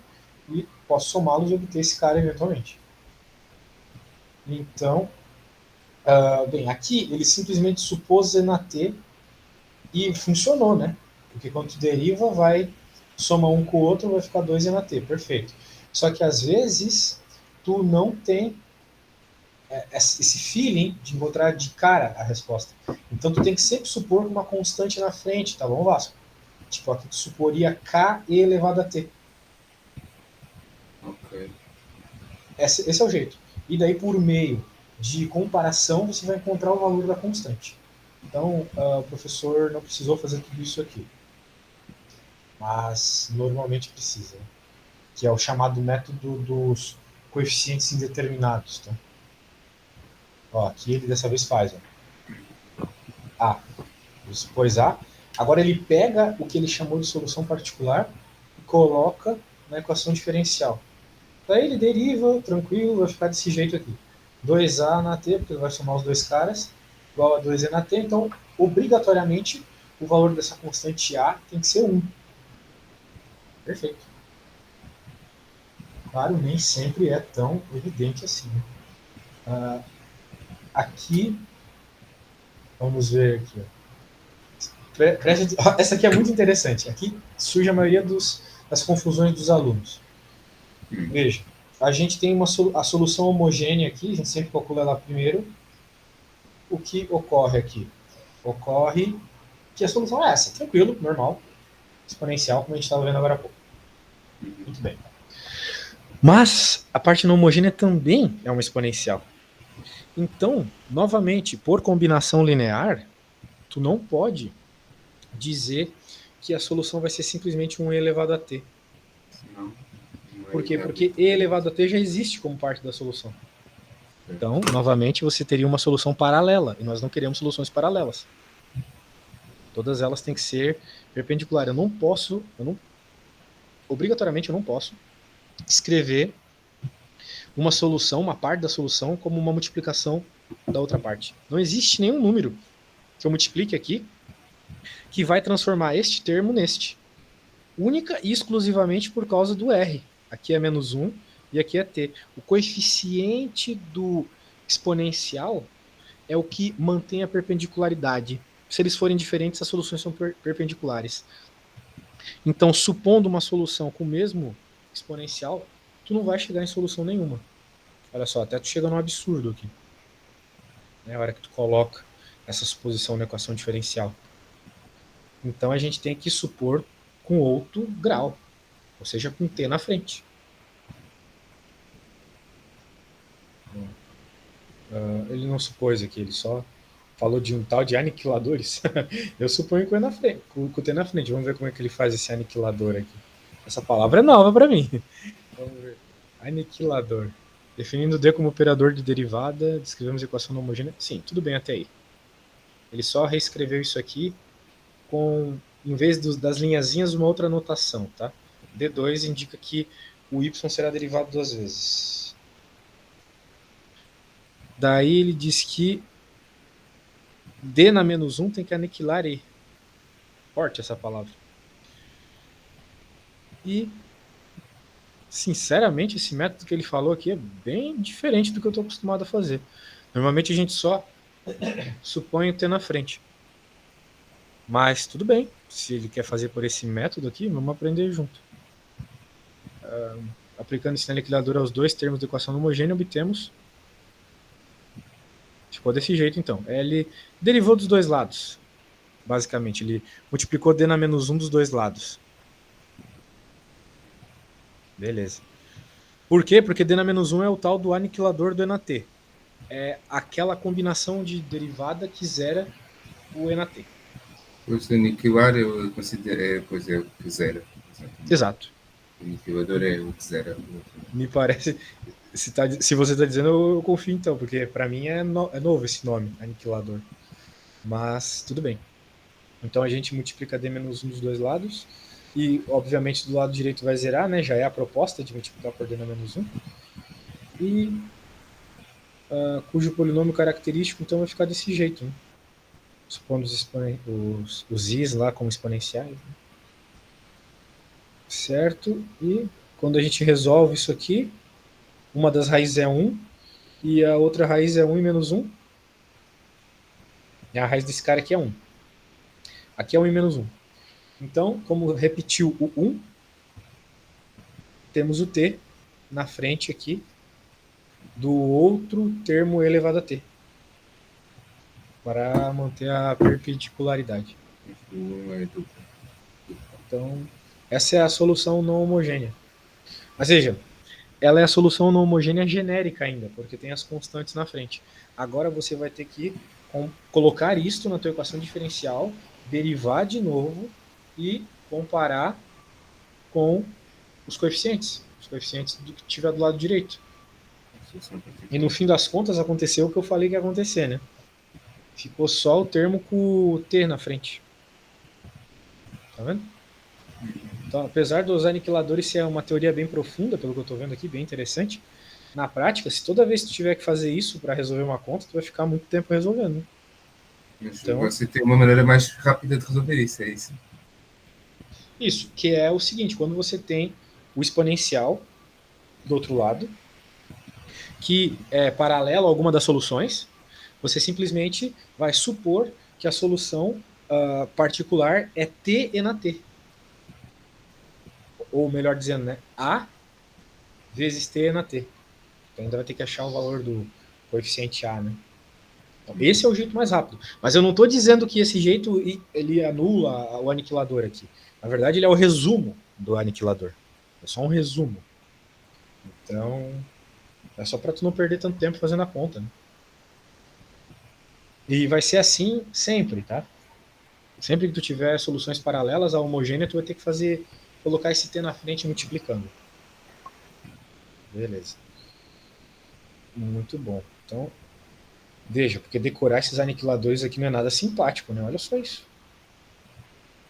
e posso somá-los e obter esse cara eventualmente. Então, bem, aqui ele simplesmente supôs z na t e funcionou, né? Porque quando tu deriva, vai somar um com o outro, vai ficar 2 na t, perfeito. Só que às vezes tu não tem esse feeling de encontrar de cara a resposta. Então tu tem que sempre supor uma constante na frente, tá bom, Vasco? Tipo, aqui tu suporia k e elevado a t. Ok. Esse é o jeito. E daí, por meio de comparação, você vai encontrar o valor da constante. Então, o professor não precisou fazer tudo isso aqui. Mas normalmente precisa. Que é o chamado método dos coeficientes indeterminados. Tá? Ó, aqui ele dessa vez faz. Ó. A. Ele supôs A. Agora ele pega o que ele chamou de solução particular e coloca na equação diferencial. Daí ele deriva, tranquilo, vai ficar desse jeito aqui. 2A na t, porque ele vai somar os dois caras, igual a 2e na t. Então, obrigatoriamente, o valor dessa constante A tem que ser 1. Perfeito. Claro, nem sempre é tão evidente assim. Aqui, vamos ver aqui. Essa aqui é muito interessante. Aqui surge a maioria das confusões dos alunos. Veja, a gente tem a solução homogênea aqui, a gente sempre calcula ela primeiro. O que ocorre aqui? Ocorre que a solução é essa, tranquilo, normal, exponencial, como a gente estava vendo agora há pouco. Muito bem. Mas a parte não homogênea também é uma exponencial. Então, novamente, por combinação linear, tu não pode dizer que a solução vai ser simplesmente um e elevado a t. Não. Por quê? Porque e elevado a t já existe como parte da solução. Então, novamente, você teria uma solução paralela, e nós não queremos soluções paralelas. Todas elas têm que ser perpendiculares. Obrigatoriamente eu não posso escrever uma solução, uma parte da solução, como uma multiplicação da outra parte. Não existe nenhum número que eu multiplique aqui que vai transformar este termo neste. Única e exclusivamente por causa do R. Aqui é menos 1 e aqui é t. O coeficiente do exponencial é o que mantém a perpendicularidade. Se eles forem diferentes, as soluções são perpendiculares. Então, supondo uma solução com o mesmo exponencial, tu não vai chegar em solução nenhuma. Olha só, até tu chega num absurdo aqui. Né, a hora que tu coloca essa suposição na equação diferencial. Então, a gente tem que supor com outro grau, ou seja, com t na frente. Ele não supôs aqui, ele só falou de um tal de aniquiladores. Eu suponho que na frente, com o t na frente. Vamos ver como é que ele faz esse aniquilador aqui. Essa palavra é nova para mim. Vamos ver. Aniquilador. Definindo D como operador de derivada, descrevemos a equação não homogênea. Sim, tudo bem até aí. Ele só reescreveu isso aqui com, em vez das linhazinhas, uma outra notação, tá? D2 indica que o y será derivado 2 vezes. Daí ele diz que D na menos 1 tem que aniquilar E. Forte essa palavra. E, sinceramente, esse método que ele falou aqui é bem diferente do que eu estou acostumado a fazer. Normalmente a gente só supõe o T na frente. Mas tudo bem. Se ele quer fazer por esse método aqui, vamos aprender junto. Aplicando esse aniquilador aos dois termos da equação homogênea, obtemos... Ficou desse jeito, então. Ele derivou dos dois lados, basicamente. Ele multiplicou D na menos 1 dos dois lados. Beleza. Por quê? Porque D na menos 1 é o tal do aniquilador do E na T. É aquela combinação de derivada que zera o E na T. Pois aniquilar eu considero, pois é o que zera. Exato. O aniquilador é o que zera o outro. Me parece. Se você está dizendo, eu confio então, porque para mim é novo esse nome, aniquilador. Mas tudo bem. Então a gente multiplica D menos 1 dos dois lados. E, obviamente, do lado direito vai zerar, né? Já é a proposta de multiplicar por D na menos 1. E cujo polinômio característico, então, vai ficar desse jeito, né? Supondo os i's lá como exponenciais. Né? Certo? E quando a gente resolve isso aqui, uma das raízes é 1 e a outra raiz é 1 e menos 1. E a raiz desse cara aqui é 1. Aqui é 1 e menos 1. Então, como repetiu o 1, temos o t na frente aqui do outro termo elevado a t, para manter a perpendicularidade. Então, essa é a solução não homogênea. Mas veja, ela é a solução não homogênea genérica ainda, porque tem as constantes na frente. Agora você vai ter que colocar isto na tua equação diferencial, derivar de novo e comparar com os coeficientes do que tiver do lado direito. E no fim das contas aconteceu o que eu falei que ia acontecer, né? Ficou só o termo com o T na frente. Tá vendo? Então, apesar dos aniquiladores ser uma teoria bem profunda, pelo que eu estou vendo aqui, bem interessante, na prática, se toda vez que tu tiver que fazer isso para resolver uma conta, tu vai ficar muito tempo resolvendo. Né? Mas então, você tem uma maneira mais rápida de resolver isso, é isso? Isso, que é o seguinte, quando você tem o exponencial do outro lado, que é paralelo a alguma das soluções, você simplesmente vai supor que a solução particular é t e na t. Ou melhor dizendo, né, A vezes t e na t. Então ainda vai ter que achar o valor do coeficiente A, né? Então, esse é o jeito mais rápido. Mas eu não estou dizendo que esse jeito ele anula o aniquilador aqui. Na verdade, ele é o resumo do aniquilador. É só um resumo. Então, é só para tu não perder tanto tempo fazendo a conta, né? E vai ser assim sempre, tá? Sempre que tu tiver soluções paralelas à homogênea, tu vai ter que colocar esse t na frente multiplicando. Beleza. Muito bom. Então, veja, porque decorar esses aniquiladores aqui não é nada simpático, né? Olha só isso.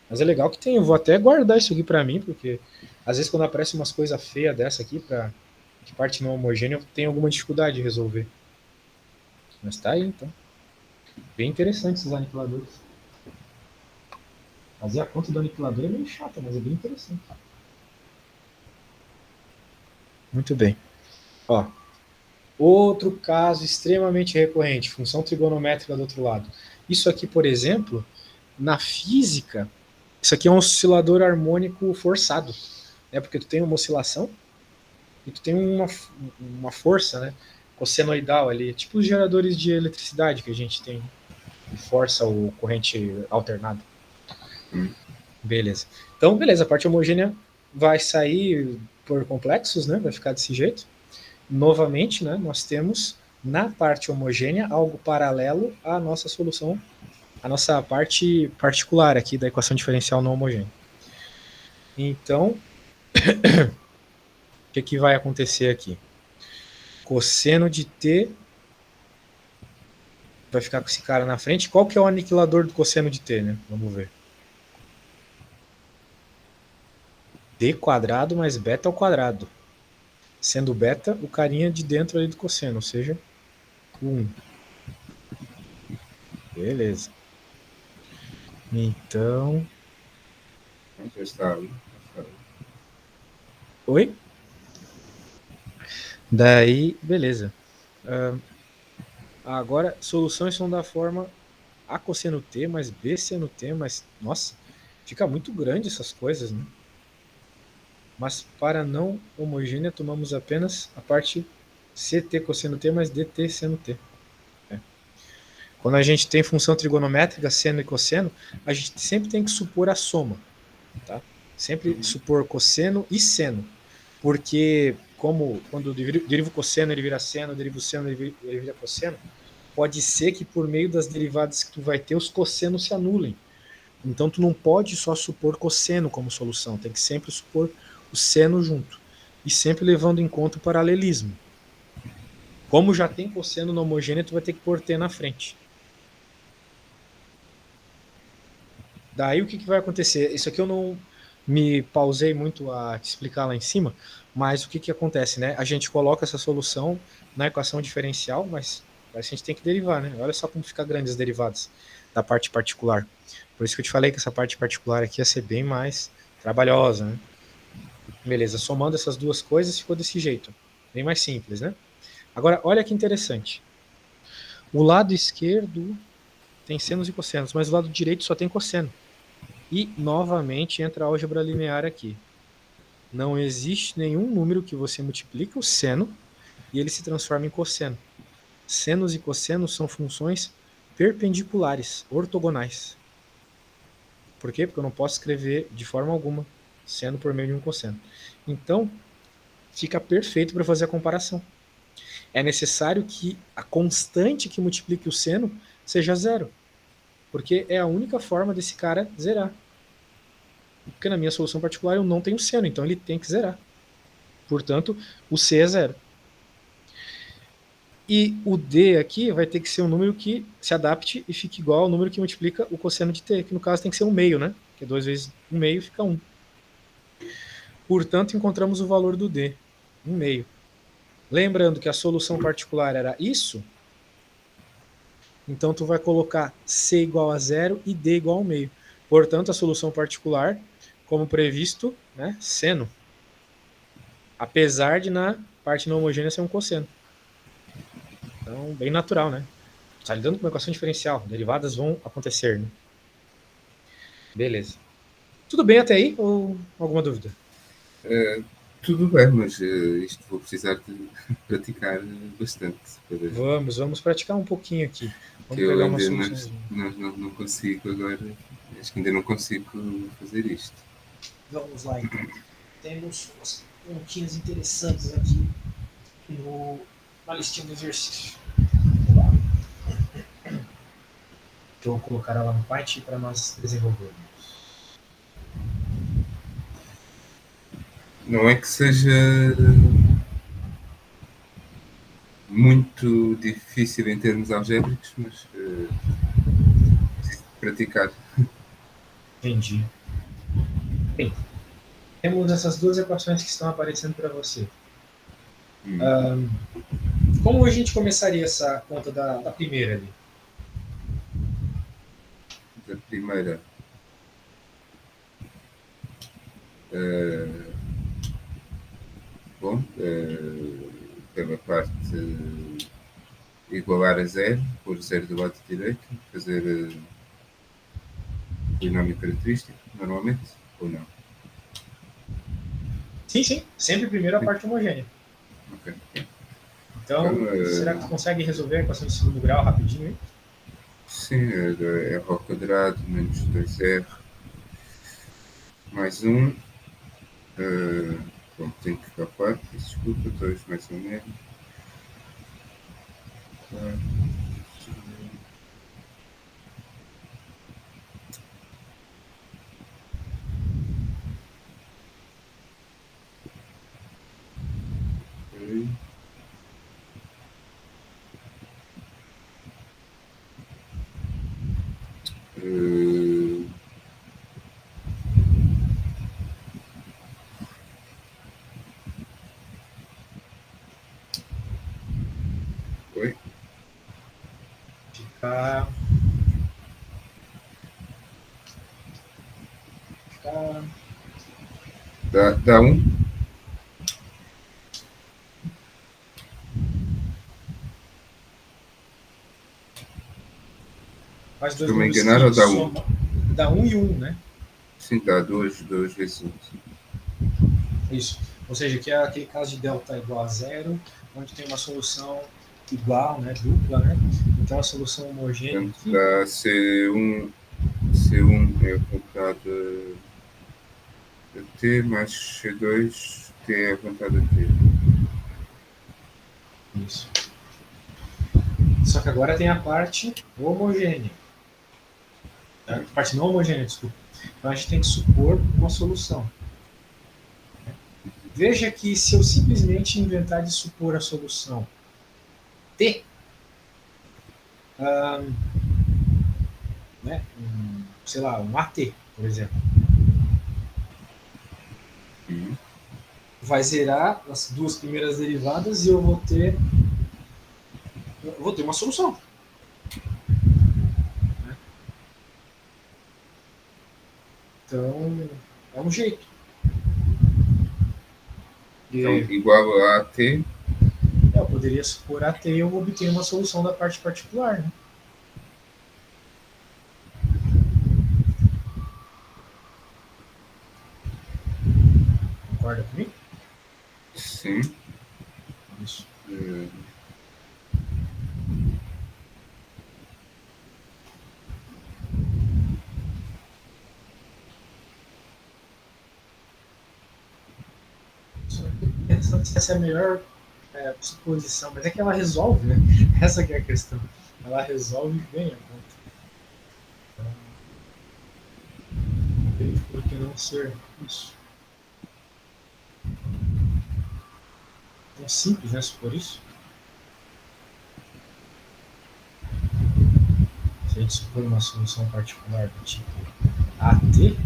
Mas é legal que tem. Eu vou até guardar isso aqui para mim, porque às vezes quando aparece umas coisas feias dessa aqui, de parte não homogênea, eu tenho alguma dificuldade de resolver. Mas tá aí, então. Bem interessante esses aniquiladores. Fazer a conta do aniquilador é meio chata, mas é bem interessante. Muito bem. Ó, outro caso extremamente recorrente, função trigonométrica do outro lado. Isso aqui, por exemplo, na física, isso aqui é um oscilador harmônico forçado, né? Porque tu tem uma oscilação e tu tem uma força, né? Cossenoidal ali, tipo os geradores de eletricidade que a gente tem, que força o corrente alternada. Beleza. Então, beleza, a parte homogênea vai sair por complexos, né? Vai ficar desse jeito. Novamente, né, nós temos na parte homogênea algo paralelo à nossa solução, a nossa parte particular aqui da equação diferencial não homogênea. Então, o que vai acontecer aqui? Cosseno de t vai ficar com esse cara na frente. Qual que é o aniquilador do cosseno de t, né? Vamos ver. D quadrado mais beta ao quadrado. Sendo beta o carinha de dentro ali do cosseno, ou seja, 1. Beleza. Então... Oi? Daí, beleza. Agora, soluções são da forma A cosseno t mais B seno t, mas... Nossa, fica muito grande essas coisas, né? Mas para não homogênea, tomamos apenas a parte ct cosseno t mais dt seno t. Quando a gente tem função trigonométrica, seno e cosseno, a gente sempre tem que supor a soma. Tá? Sempre supor cosseno e seno. Porque quando eu derivo cosseno, ele vira seno, derivo seno, ele vira cosseno, pode ser que por meio das derivadas que tu vai ter, os cossenos se anulem. Então tu não pode só supor cosseno como solução, tem que sempre supor o seno junto. E sempre levando em conta o paralelismo. Como já tem cosseno no homogêneo, tu vai ter que pôr t na frente. Daí o que vai acontecer? Isso aqui eu não me pausei muito a te explicar lá em cima, mas o que acontece, né? A gente coloca essa solução na equação diferencial, mas a gente tem que derivar, né? Olha só como fica grande as derivadas da parte particular. Por isso que eu te falei que essa parte particular aqui ia ser bem mais trabalhosa, né? Beleza, somando essas duas coisas ficou desse jeito. Bem mais simples, né? Agora, olha que interessante. O lado esquerdo tem senos e cossenos, mas o lado direito só tem cosseno. E, novamente, entra a álgebra linear aqui. Não existe nenhum número que você multiplica o seno e ele se transforma em cosseno. Senos e cossenos são funções perpendiculares, ortogonais. Por quê? Porque eu não posso escrever de forma alguma seno por meio de um cosseno. Então, fica perfeito para fazer a comparação. É necessário que a constante que multiplique o seno seja zero, porque é a única forma desse cara zerar. Porque na minha solução particular eu não tenho seno, então ele tem que zerar. Portanto, o C é zero. E o D aqui vai ter que ser um número que se adapte e fique igual ao número que multiplica o cosseno de T, que no caso tem que ser um meio, né? Que 2 vezes um meio fica 1. Portanto, encontramos o valor do D, 1 meio. Lembrando que a solução particular era isso, então tu vai colocar C igual a 0 e D igual a meio. Portanto, a solução particular, como previsto, né, seno. Apesar de na parte não homogênea ser um cosseno. Então, bem natural, né? Está lidando com uma equação diferencial. Derivadas vão acontecer, né? Beleza. Tudo bem até aí ou alguma dúvida? Tudo bem, mas isto vou precisar de praticar bastante. Vamos praticar um pouquinho aqui. Vamos pegar uma solução. Não consigo agora, acho que ainda não consigo fazer isto. Vamos lá então. Temos umas pontinhas interessantes aqui na listinha do exercício. Eu vou colocar ela no Python para nós desenvolvermos. Não é que seja muito difícil em termos algébricos, mas preciso praticar. Entendi. Bem, temos essas duas equações que estão aparecendo para você. Como a gente começaria essa conta da primeira ali? Da primeira. Bom, pela parte igualar a zero, pôr zero do lado direito, fazer binómio caratterístico, normalmente, ou não? Sim. Sempre primeiro a parte homogênea. Ok. Então, será que tu consegue resolver a equação de segundo grau rapidinho, hein? Sim, é R ao quadrado menos 2R mais 1. Bom, tenho que calcular, desculpa, 2 mais 1 menos. Oi? Fica... Dá 1? Faz dois Estou-me a números enganar ou dá 1? Dá 1 e 1, né? Sim, dá 2 vezes 1. Isso. Ou seja, que é aquele caso de delta igual a zero, onde tem uma solução igual, né, dupla, né? Então a solução homogênea Portanto, dá C1 é apontado a T mais C2, T é apontado a T. Isso. Só que agora tem a parte homogênea. A parte não homogênea, desculpa. Então a gente tem que supor uma solução. Veja que se eu simplesmente inventar de supor a solução T, né, sei lá, um AT, por exemplo, vai zerar as duas primeiras derivadas e eu vou ter uma solução. Né? Então, é um jeito. Então, igual a AT. Eu poderia supor AT e eu obter uma solução da parte particular. Né? Concorda comigo? Sim. Isso. Pensando se essa é a melhor suposição, mas é que ela resolve, né? Essa que é a questão. Ela resolve bem a conta. Então, por que não ser isso? Tão simples, né? Supor isso. Se a gente supor uma solução particular do tipo AT,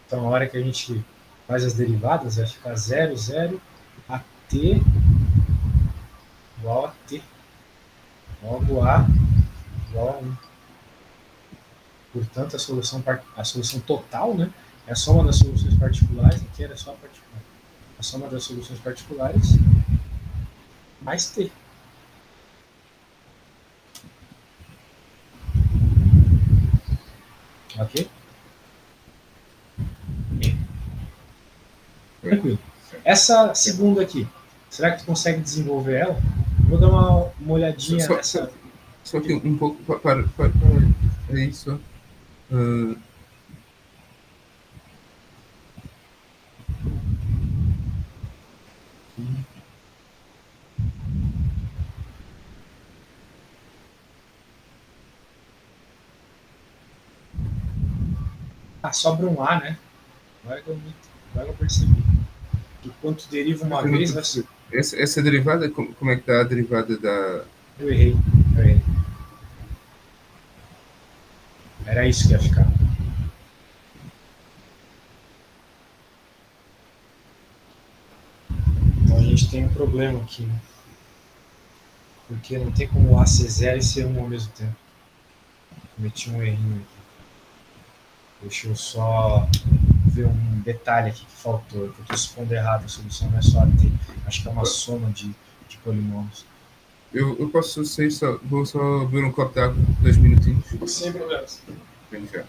então a hora que a gente faz as derivadas vai ficar 0, 0, AT igual a T. Logo A igual a 1. Portanto, a solução total, né, é a soma das soluções particulares, aqui era só a particular. A soma das soluções particulares mais T. Ok? Tranquilo. Essa segunda aqui, será que tu consegue desenvolver ela? Vou dar uma olhadinha nessa. Só que um pouco para isso. Ah, sobra um A, né? Agora que eu percebi. Enquanto deriva uma vez, vai ser. Essa derivada, como é que está a derivada da. Eu errei. Era isso que ia ficar. Então a gente tem um problema aqui, né? Porque não tem como A ser 0 e ser 1 ao mesmo tempo. Cometi um errinho aqui. Deixa eu só ver um detalhe aqui que faltou. Eu estou supondo errado, a solução não é só AT. Acho que é uma soma de polinômios. Eu posso sair só. Vou só beber um copo de água, 2 minutinhos. Sem problemas. Venho já.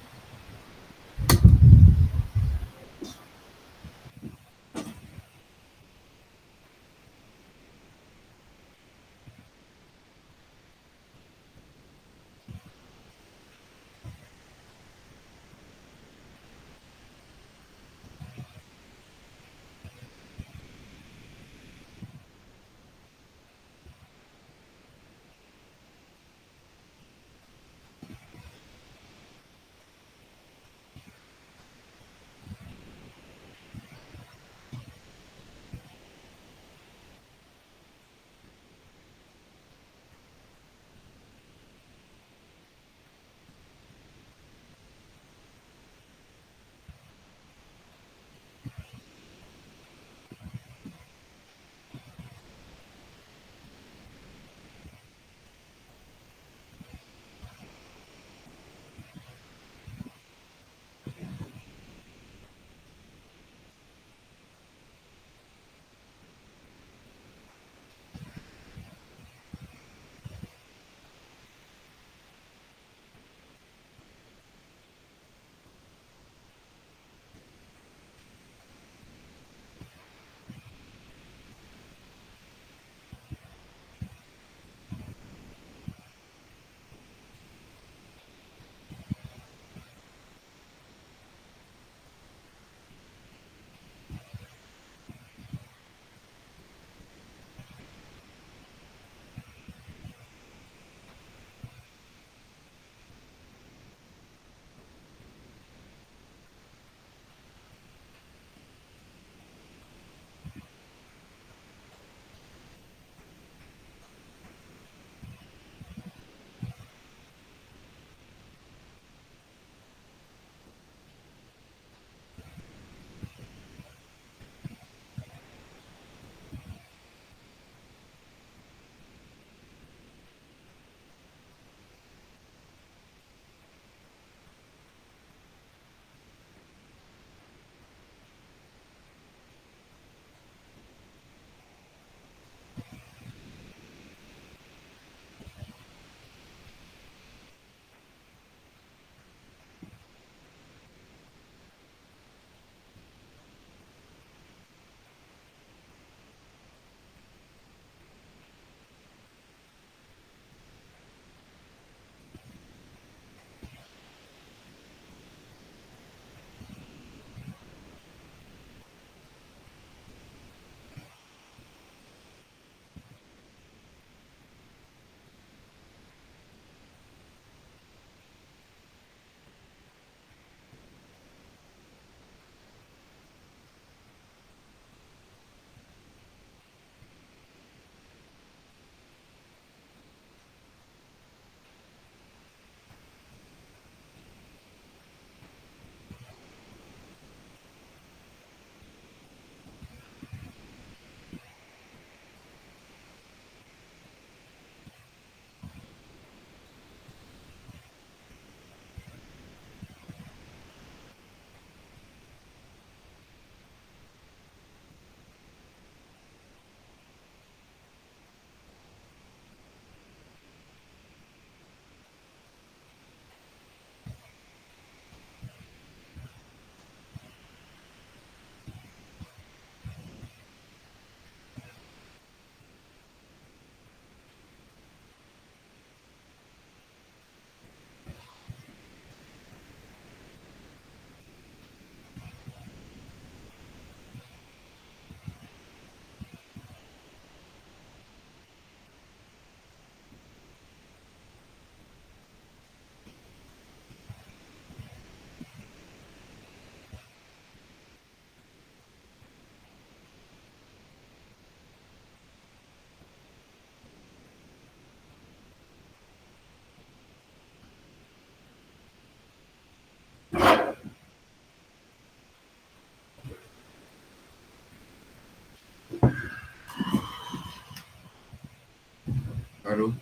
Aru?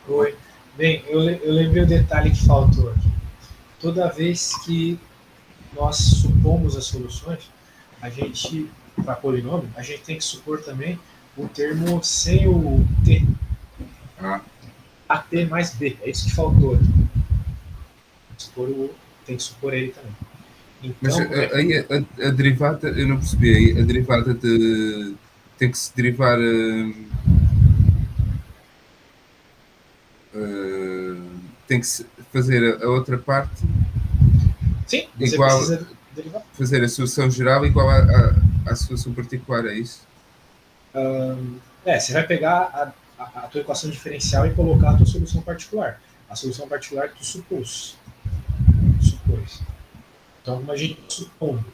Oi. Bem, eu lembrei o detalhe que faltou aqui. Toda vez que nós supomos as soluções, a gente, para polinômio, a gente tem que supor também o termo sem o t, Ah, at mais b. É isso que faltou aqui. Tem que supor ele também. mas Então, como é que. aí a derivada, eu não percebi, aí a derivada tem que se derivar tem que se fazer a outra parte Sim, você igual, precisa derivar. fazer a solução geral igual à solução particular, é isso? Você vai pegar a tua equação diferencial e colocar a tua solução particular. A solução particular tu supôs. Supôs. Então, como a gente está supondo,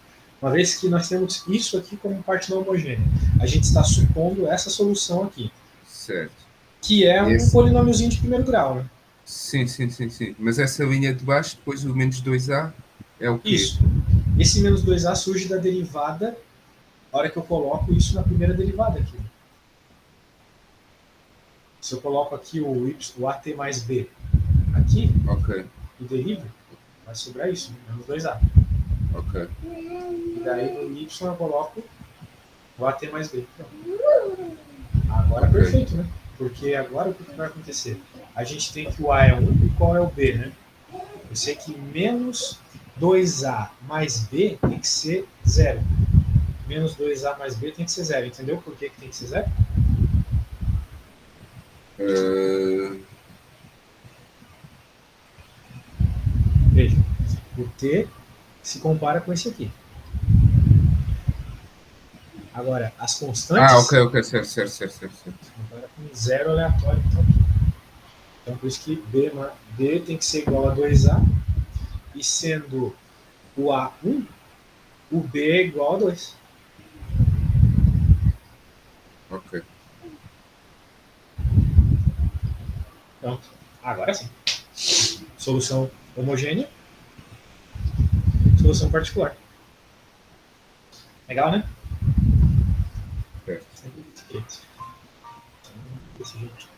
uma vez que nós temos isso aqui como parte não homogênea, a gente está supondo essa solução aqui, Certo. que é um Esse, polinômiozinho de primeiro grau, né? sim, sim, sim, sim. Mas essa linha de baixo, depois o menos 2a, é o quê? Isso. Esse menos 2a surge da derivada, a hora que eu coloco isso na primeira derivada aqui. Se eu coloco aqui o AT mais B aqui, Ok, e derivo, vai sobrar isso, menos 2A. ok. E daí no Y eu coloco o AT mais B. Agora Ok. perfeito, né? Porque agora o que vai acontecer? A gente tem que o A é 1 e qual é o B, né? Eu sei que menos 2A mais B tem que ser zero. Menos 2A mais B tem que ser zero. Entendeu por que tem que ser zero? Uh, Veja, o T se compara com esse aqui. Agora, as constantes ok, ok, certo, certo, certo, certo, certo. se compara com zero aleatório que está aqui. Então, por isso que B tem que ser igual a 2A, e sendo o A 1, o B é igual a 2. Ok. Pronto. Agora sim. Solução homogênea, solução particular. Legal, né? Certo. Desse jeito.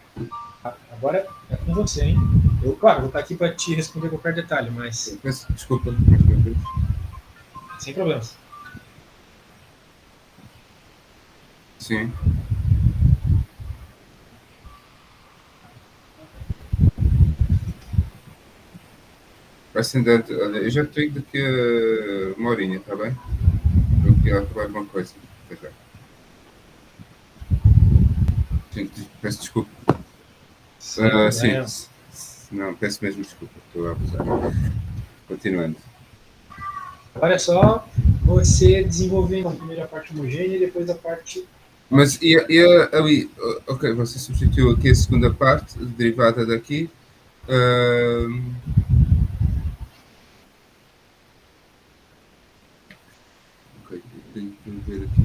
Agora é com você, hein? Eu, claro, vou estar aqui para te responder qualquer detalhe, mas Peço desculpa mais uma vez. sem problemas. Sim. Vai ser dentro. Olha, eu já estou indo daqui a uma horinha, está bem? Estou aqui a acabar alguma coisa. Até já. Sim, peço desculpa. Sem Sim. problemas. Não, peço mesmo desculpa. Estou a abusar. Continuando. Agora é só você desenvolvendo a primeira parte homogênea e depois a parte. Mas ali, ok, você substituiu aqui a segunda parte, derivada daqui. Ok, tenho que ver aqui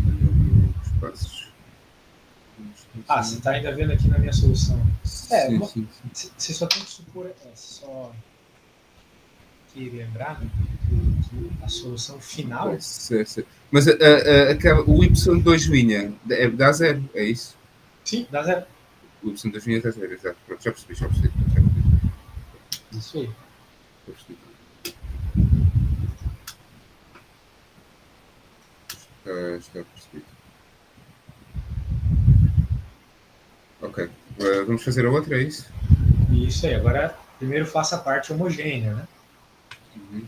os passos. Você está ainda vendo aqui na minha solução. Sim, sim, sim. Você só tem que supor. Só que lembrar, né, que a solução final. Okay, certo. Mas o Y2 linha dá zero, é isso? Sim, dá zero. O Y2 linha dá zero, exato. Pronto, já percebi, já percebi. Já percebi. Isso aí. Já percebi. Já percebi. Ok. Vamos fazer a outra, é isso? Isso aí. Agora, primeiro faça a parte homogênea, né? Uhum.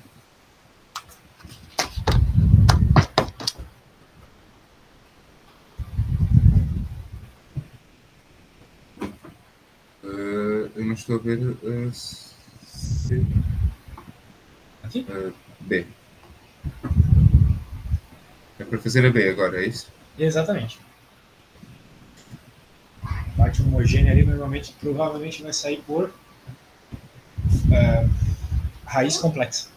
Eu não estou a ver C. Aqui? B. É para fazer a B agora, é isso? Exatamente. A parte homogênea ali normalmente, provavelmente vai sair por raiz complexa.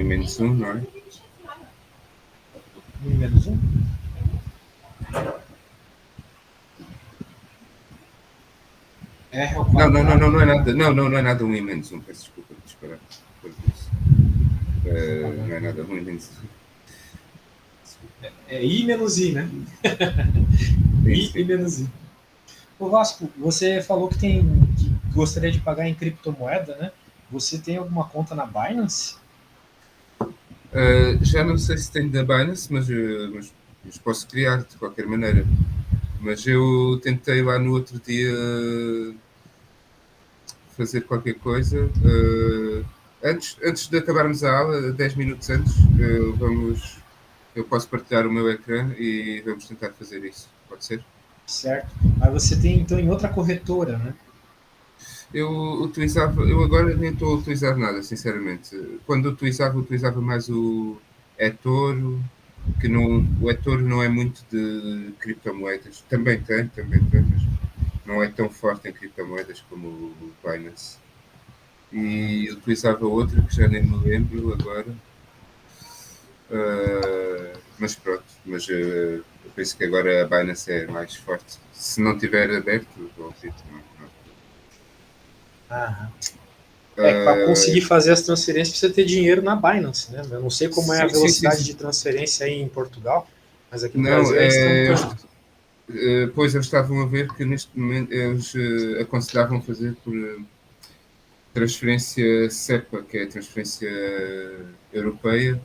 menos 1, não é? 1 e menos 1? R ao Não, quadrado. não é nada. Não é nada 1 e menos 1. Peço desculpa, disparar. Não é nada 1 e menos 1. É I menos I, né? I Sim. e menos I. Ô Vasco, você falou que gostaria de pagar em criptomoeda, né? Você tem alguma conta na Binance? Já não sei se tem da Binance, mas posso criar de qualquer maneira. Mas eu tentei lá no outro dia fazer qualquer coisa. Antes de acabarmos a aula, 10 minutos antes, eu posso partilhar o meu ecrã e vamos tentar fazer isso. Pode ser? Certo. Mas você tem então em outra corretora, né? Eu agora nem estou a utilizar nada, sinceramente. Quando utilizava mais o eToro, o eToro não é muito de criptomoedas. Também tem, mas não é tão forte em criptomoedas como o Binance. E utilizava outra que já nem me lembro agora. Mas pronto, eu penso que agora a Binance é mais forte. Se não tiver aberto, vou abrir. Aham. Para conseguir fazer as transferências precisa ter dinheiro na Binance, né? Eu não sei como é a velocidade de transferência aí em Portugal, mas aqui no Não, Brasil é instantâneo. pois eles estavam a ver que neste momento eles aconselhavam fazer por transferência SEPA, que é a transferência europeia,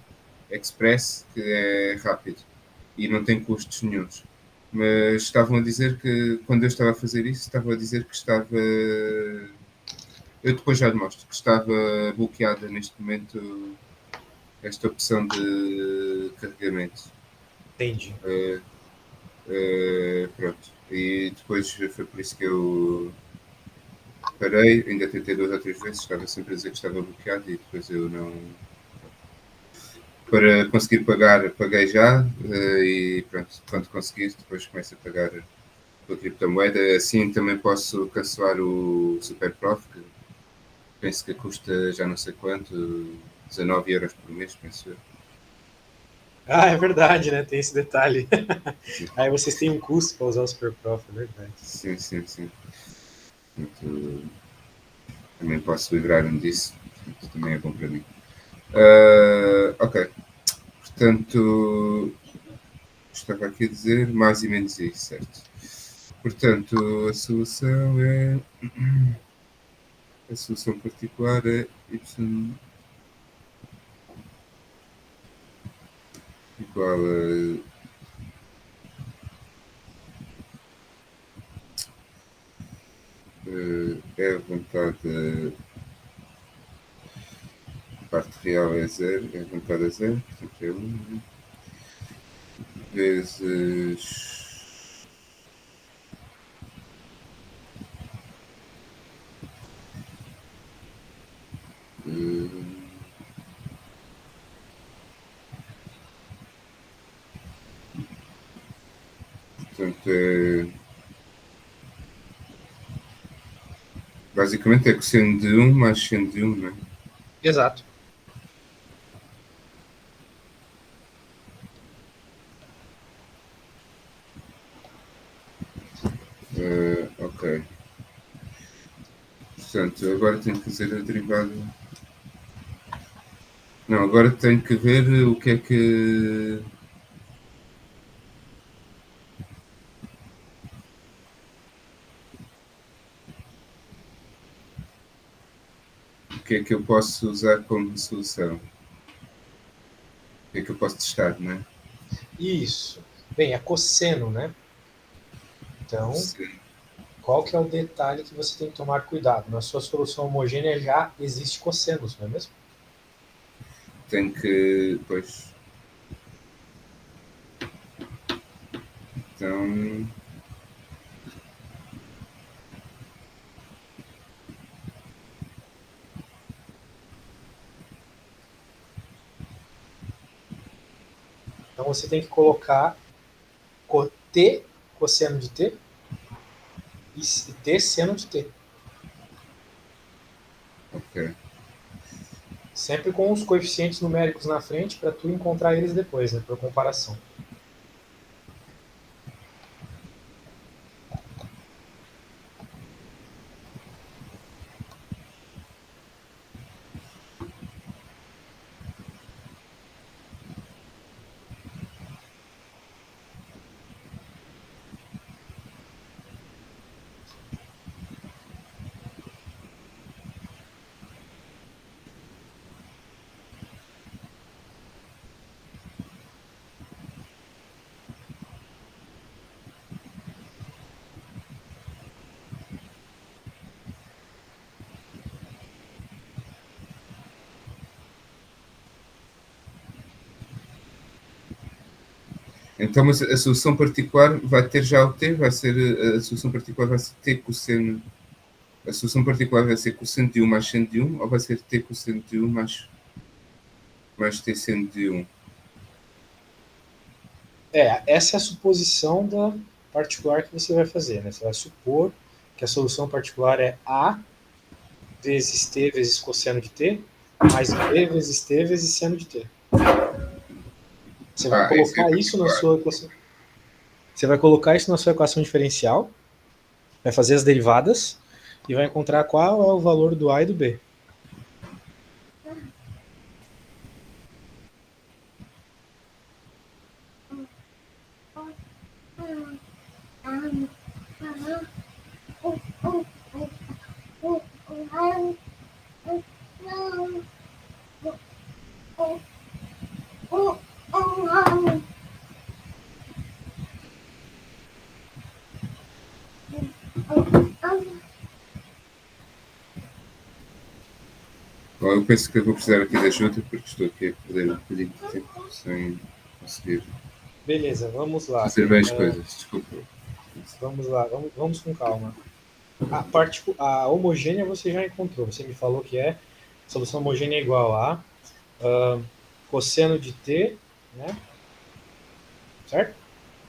Express, que é rápido e não tem custos nenhuns. Mas estavam a dizer que, quando eu estava a fazer isso, estavam a dizer que estava. Eu depois já lhe mostro, que estava bloqueada neste momento esta opção de carregamento. Entendi. Pronto. E depois foi por isso que eu parei, ainda tentei 2 ou 3 vezes, estava sempre a dizer que estava bloqueado e depois eu não. Para conseguir pagar, paguei já e pronto, quando conseguir, depois começo a pagar com a criptomoeda. Assim também posso cancelar o Superprof, que penso que custa já não sei quanto, 19 € por mês, penso eu. Ah, é verdade, né? Tem esse detalhe. Aí vocês têm um custo para usar o SuperProf, é verdade. Sim. Portanto, também posso livrar-me disso, portanto, também é bom para mim. Ok, portanto, estava aqui a dizer mais e menos isso, certo? Portanto, a solução a solução particular é y igual a é a vontade, a parte real é zero, é a vontade é zero, portanto é 1 vezes portanto basicamente é cosseno de 1 mais seno de 1, não é? Exato. Ok. Portanto, agora tenho que fazer a derivada. Não, agora tenho que ver o que é que. O que é que eu posso usar como solução? O que é que eu posso testar, não é? Isso. Bem, é cosseno, né? Então, Sim. qual que é o detalhe que você tem que tomar cuidado? Na sua solução homogênea já existe cossenos, não é mesmo? Tenho que. Pois. Então. Então você tem que colocar T, cosseno de T, e T, seno de T. Ok. Sempre com os coeficientes numéricos na frente para tu encontrar eles depois, né, por comparação. Então, mas a solução particular vai ter já o t, vai ser a solução particular vai ser t cosseno. A solução particular vai ser cosseno de 1 mais seno de 1, ou vai ser t cosseno de 1 mais t seno de 1? Essa é a suposição da particular que você vai fazer, né? Você vai supor que a solução particular é A vezes t vezes cosseno de t, mais b vezes t vezes seno de t. Você vai colocar isso na sua equação. Você vai colocar isso na sua equação diferencial, vai fazer as derivadas e vai encontrar qual é o valor do A e do B. Bom, eu penso que eu vou precisar aqui de ajuda, porque estou aqui a perder um bocadinho de tempo sem conseguir. Beleza, vamos lá. Fazer bem as coisas, desculpa. Vamos lá, vamos com calma. A homogênea você já encontrou. Você me falou que é solução homogênea igual a cosseno de t, né? Certo?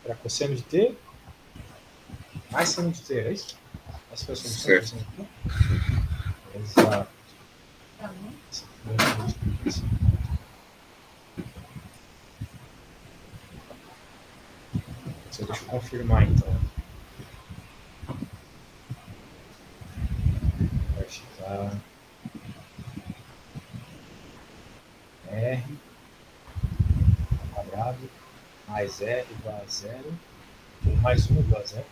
Para cosseno de t mais seno de t, é isso? Essa foi a solução. Certo. Exato. Deixa eu confirmar então. Vai ficar R quadrado mais R igual a zero, ou mais 1 igual a zero.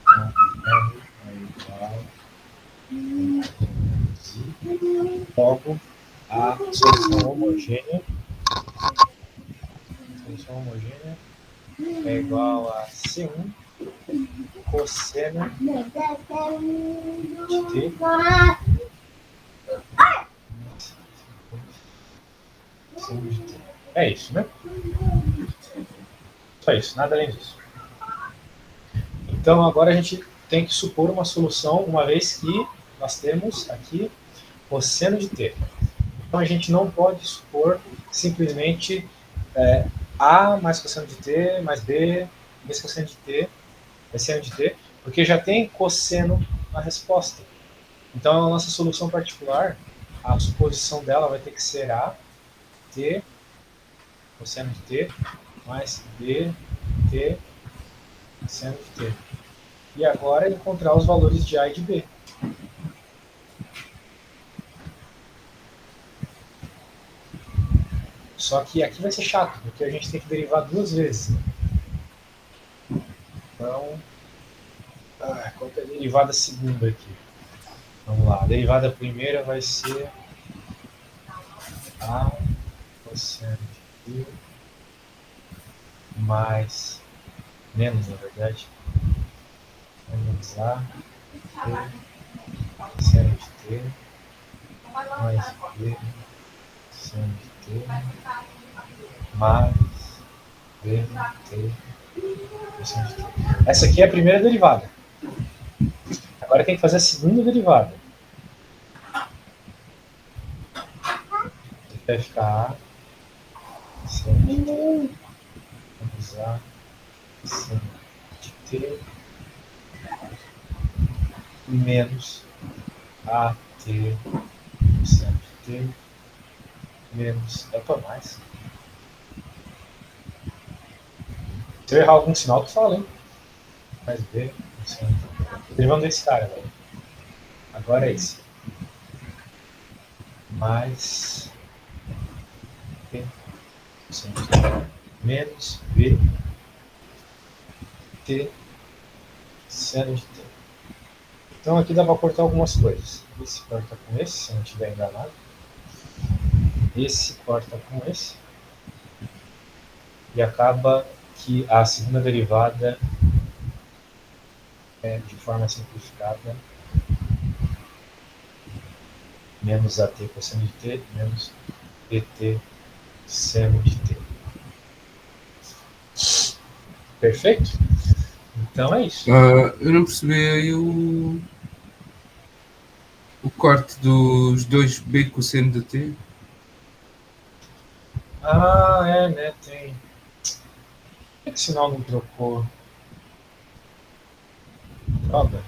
Então, R é igual a logo a solução homogênea é igual a C1 cosseno de t. É isso, né? Só isso, nada além disso. Então agora a gente tem que supor uma solução, uma vez que nós temos aqui cosseno de t. Então a gente não pode supor simplesmente A mais cosseno de t mais B vezes cosseno de t, seno de t, porque já tem cosseno na resposta. Então a nossa solução particular, a suposição dela vai ter que ser A, t, cosseno de t, mais B, t, seno de t. E agora encontrar os valores de A e de B. Só que aqui vai ser chato, porque a gente tem que derivar duas vezes. Então, qual que é a derivada segunda aqui? Vamos lá, a derivada primeira vai ser A cosseno de t mais, menos na verdade, menos A t seno de t mais B seno de t mais B t seno de t. Essa aqui é a primeira derivada. Agora tem que fazer a segunda derivada. Vai ficar A seno de t menos A seno de t menos AT seno de t menos... Opa, mais. Se eu errar algum sinal, tu fala, hein? Mais b, derivando desse cara, velho. Agora é esse. Mais b menos b t seno de t. Então aqui dá para cortar algumas coisas. Esse corta com esse, se eu não estiver enganado. Esse corta com esse. E acaba que a segunda derivada é, de forma simplificada, menos at cosseno de t menos bt seno de t. Perfeito? Então é isso. Eu não percebi aí o corte dos 2b cosseno de t. Ah, é, né? Tem. Por que o sinal não trocou? Droga.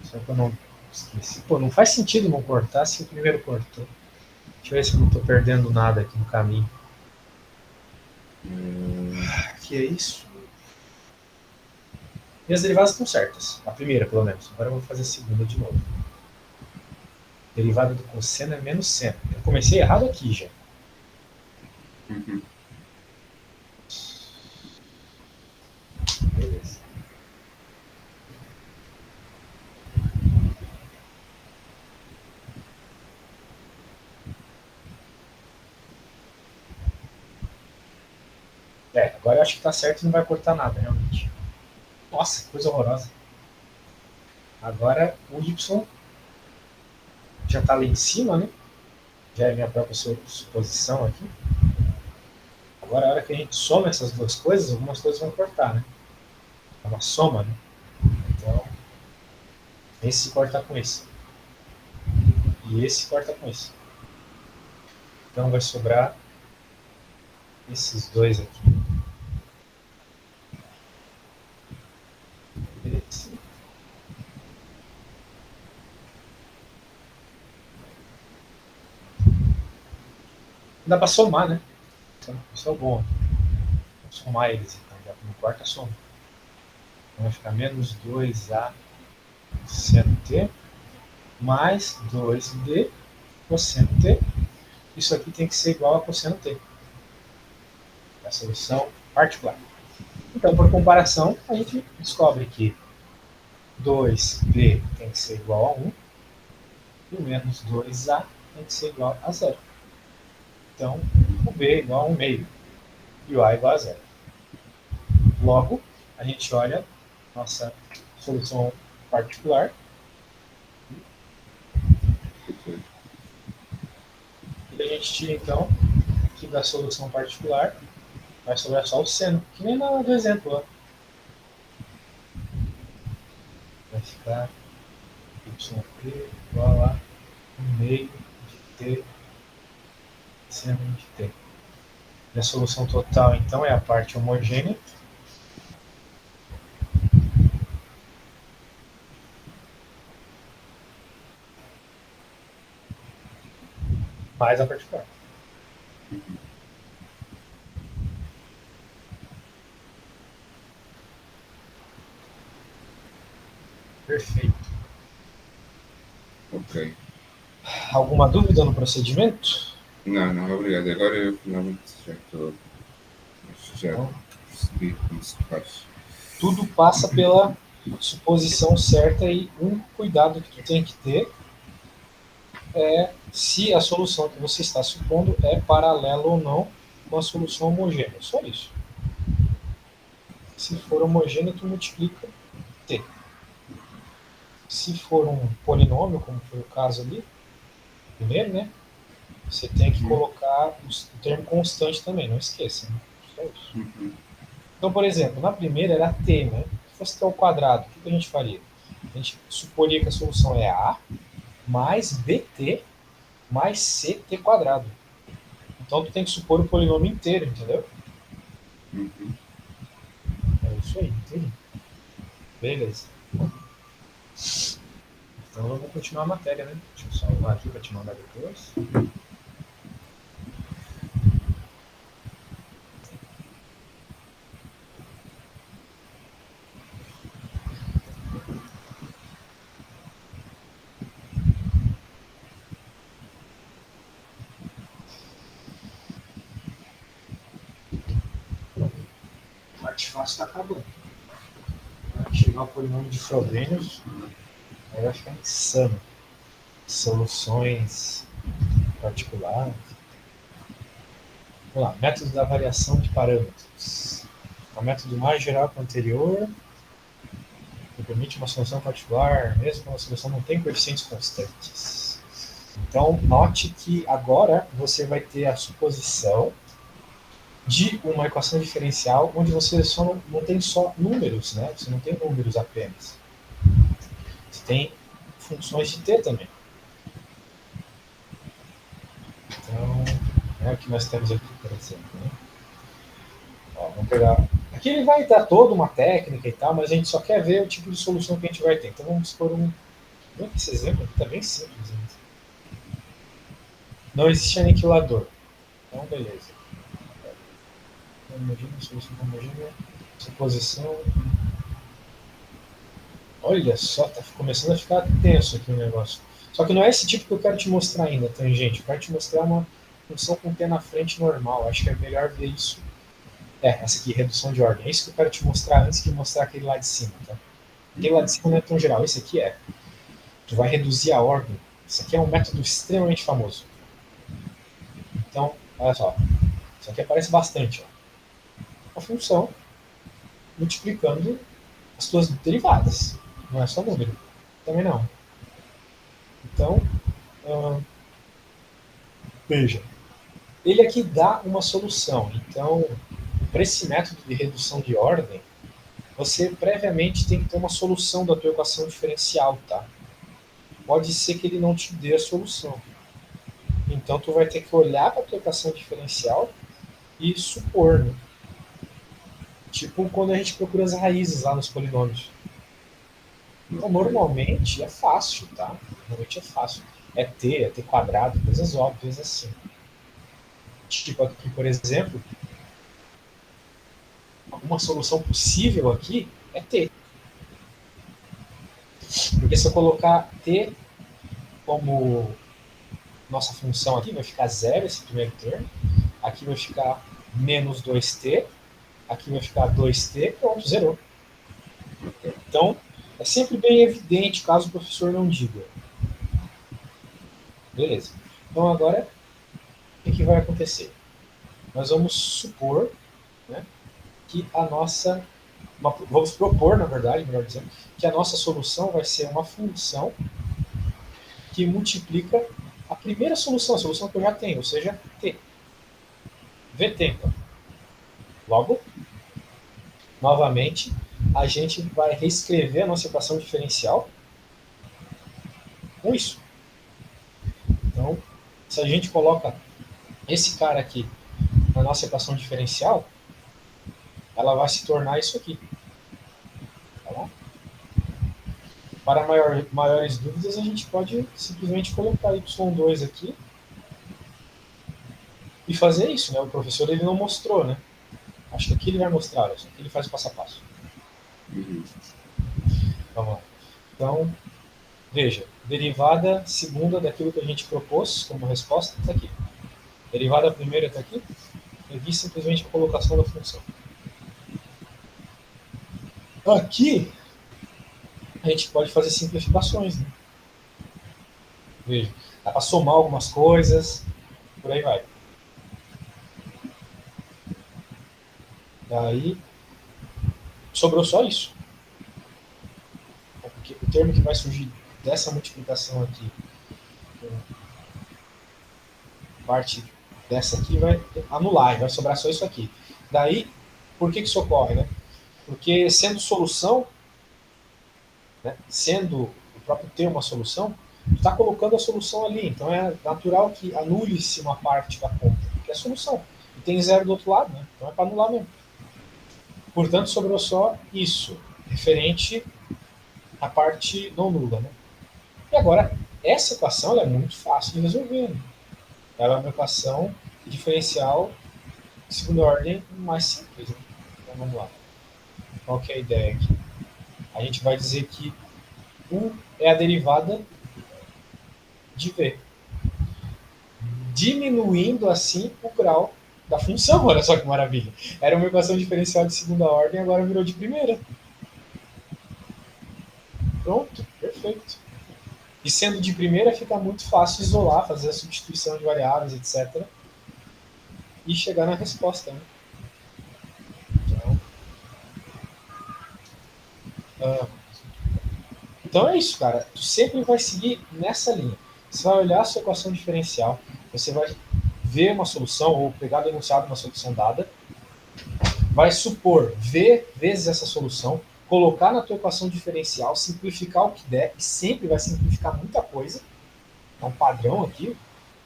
Só que eu não esqueci. Pô, não faz sentido não cortar se o primeiro cortou. Deixa eu ver se eu não estou perdendo nada aqui no caminho. Que é isso? Minhas derivadas estão certas. A primeira, pelo menos. Agora eu vou fazer a segunda de novo. Derivada do cosseno é menos seno. Eu comecei errado aqui já. Uhum. Beleza. É, agora eu acho que tá certo e não vai cortar nada, realmente. Nossa, coisa horrorosa. Agora o Y já está lá em cima, né? Já é minha própria suposição aqui. Agora, a hora que a gente soma essas duas coisas, algumas coisas vão cortar, né? É uma soma, né? Então, esse corta com esse. E esse corta com esse. Então, vai sobrar esses dois aqui. Esse. Dá para somar, né? Então, isso é bom. Vou somar eles, então, já no quarta soma. Então, vai ficar menos 2a seno t mais 2b cosseno t. Isso aqui tem que ser igual a cosseno t. É a solução particular. Então, por comparação, a gente descobre que 2b tem que ser igual a 1 e o menos 2a tem que ser igual a 0. Então, o b é igual a 1 meio e o a é igual a 0. Logo, a gente olha nossa solução particular e a gente tira, então, que da solução particular vai sobrar só o seno, que nem do exemplo. Ó. Vai ficar yp igual a 1 meio de t seno de t. E a solução total, então, é a parte homogênea mais a particular. Perfeito. Ok. Alguma dúvida no procedimento? Não, obrigado. Agora eu finalmente já estou. Já Então, percebi como se faz. tudo passa pela suposição certa e um cuidado que tu tem que ter é se a solução que você está supondo é paralela ou não com a solução homogênea. Só isso. Se for homogênea, tu multiplica t. Se for um polinômio, como foi o caso ali, primeiro, né? Você tem que colocar o termo constante também, não esqueça. Né? Só isso. Uhum. Então, por exemplo, na primeira era t, né? Se fosse t ao quadrado, o que a gente faria? A gente suporia que a solução é a mais bt mais ct quadrado. Então, tu tem que supor o polinômio inteiro, entendeu? Uhum. É isso aí, entendi. Beleza. Então vamos continuar a matéria, né? Deixa eu salvar aqui para te mandar depois. A parte fácil está acabando. Vai chegar o polinômio de Frobenius, aí vai ficar insano. Soluções particulares. Vamos lá, método da variação de parâmetros. É o método mais geral que o anterior, que permite uma solução particular, mesmo quando a solução não tem coeficientes constantes. Então, note que agora você vai ter a suposição de uma equação diferencial onde você só não tem só números, né? Você não tem números apenas. Você tem funções de t também. Então, é o que nós temos aqui, por exemplo. Né? Ó, vamos pegar. Aqui ele vai dar toda uma técnica e tal, mas a gente só quer ver o tipo de solução que a gente vai ter. Então vamos por um. Esse exemplo está bem simples. Né? Não existe aniquilador. Então, beleza. Homogênea, solução homogênea, suposição. Olha só, tá começando a ficar tenso aqui o negócio. Só que não é esse tipo que eu quero te mostrar ainda, tangente. Eu quero te mostrar uma função com T na frente normal. Acho que é melhor ver isso. Essa aqui, redução de ordem. É isso que eu quero te mostrar antes de mostrar aquele lá de cima. Tá? Aquele lá de cima não é tão geral. Esse aqui é. Tu vai reduzir a ordem. Isso aqui é um método extremamente famoso. Então, olha só. Isso aqui aparece bastante. Ó. A função multiplicando as tuas derivadas. Não é só número. Também não. Então, veja. Ele aqui dá uma solução. Então, para esse método de redução de ordem, você previamente tem que ter uma solução da tua equação diferencial, tá? Pode ser que ele não te dê a solução. Então, tu vai ter que olhar para a tua equação diferencial e supor, né? Tipo quando a gente procura as raízes lá nos polinômios. Então, normalmente é fácil, tá? Normalmente é fácil. É t quadrado, coisas óbvias assim. Tipo aqui, por exemplo, uma solução possível aqui é t. Porque se eu colocar t como nossa função aqui, vai ficar zero esse primeiro termo, aqui vai ficar menos 2t, aqui vai ficar 2t, pronto, zerou. Então, é sempre bem evidente caso o professor não diga. Beleza. Então, agora, o que vai acontecer? Nós vamos supor, né, que a nossa... vamos propor, na verdade, melhor dizendo, que a nossa solução vai ser uma função que multiplica a primeira solução, a solução que eu já tenho, ou seja, t. Vt, então. Logo, novamente, a gente vai reescrever a nossa equação diferencial com isso. Então, se a gente coloca esse cara aqui na nossa equação diferencial, ela vai se tornar isso aqui. Tá bom? Para maiores dúvidas, a gente pode simplesmente colocar y2 aqui e fazer isso, né? O professor ele não mostrou, né? Acho que aqui ele vai mostrar, aqui ele faz o passo a passo. Vamos lá. Então, veja, derivada segunda daquilo que a gente propôs como resposta está aqui. Derivada primeira está aqui. E aqui simplesmente a colocação da função. Aqui, a gente pode fazer simplificações, né? Veja, dá para somar algumas coisas, por aí vai. Daí, sobrou só isso. Porque o termo que vai surgir dessa multiplicação aqui, parte dessa aqui, vai anular, vai sobrar só isso aqui. Daí, por que isso ocorre, né? Porque sendo solução, né, sendo o próprio ter uma solução, está colocando a solução ali. Então é natural que anule-se uma parte da conta, que é a solução. E tem zero do outro lado, né? Então é para anular mesmo. Portanto, sobrou só isso, referente a parte não nula, né? E agora, essa equação ela é muito fácil de resolver. Né? Ela é uma equação diferencial de segunda ordem mais simples. Né? Então vamos lá. Qual que é a ideia aqui? A gente vai dizer que U é a derivada de V, diminuindo assim o grau da função. Olha só que maravilha. Era uma equação diferencial de segunda ordem, agora virou de primeira. Pronto, perfeito. E sendo de primeira, fica muito fácil isolar, fazer a substituição de variáveis, etc. E chegar na resposta. Né? Então é isso, cara. Tu sempre vai seguir nessa linha. Você vai olhar a sua equação diferencial, você vai ver uma solução ou pegar do enunciado uma solução dada, vai supor V vezes essa solução, colocar na tua equação diferencial, simplificar o que der, e sempre vai simplificar muita coisa. É um padrão aqui,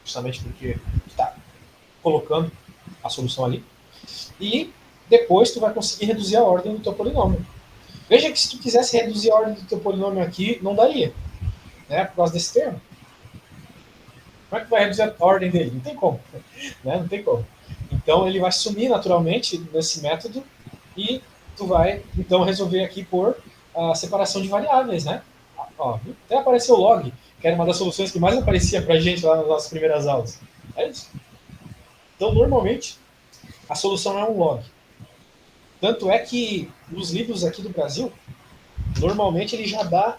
justamente porque tu está colocando a solução ali. E depois tu vai conseguir reduzir a ordem do teu polinômio. Veja que se tu quisesse reduzir a ordem do teu polinômio aqui, não daria, né? Por causa desse termo. Como é que vai reduzir a ordem dele? Não tem como. Né? Não tem como. Então ele vai sumir naturalmente nesse método e tu vai então resolver aqui por separação de variáveis, né? Ó, até apareceu o log, que era uma das soluções que mais aparecia pra gente lá nas nossas primeiras aulas. É isso. Então, normalmente, a solução é um log. Tanto é que nos livros aqui do Brasil, normalmente ele já dá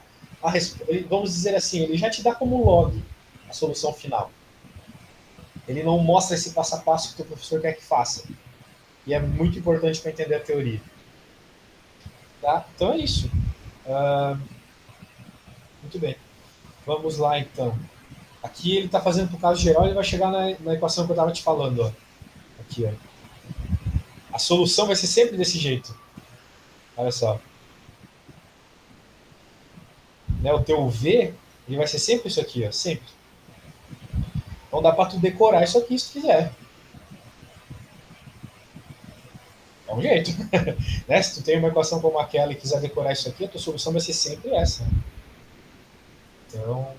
vamos dizer assim, ele já te dá como log a solução final. Ele não mostra esse passo a passo que o teu professor quer que faça. E é muito importante para entender a teoria. Tá? Então é isso. Muito bem. Vamos lá, então. Aqui ele está fazendo para o caso geral, ele vai chegar na equação que eu estava te falando. Ó. Aqui, ó. A solução vai ser sempre desse jeito. Olha só. Né, o teu V ele vai ser sempre isso aqui, ó. Sempre. Então dá para tu decorar isso aqui se tu quiser. É um jeito. Né? Se tu tem uma equação como aquela e quiser decorar isso aqui, a tua solução vai ser sempre essa. Então,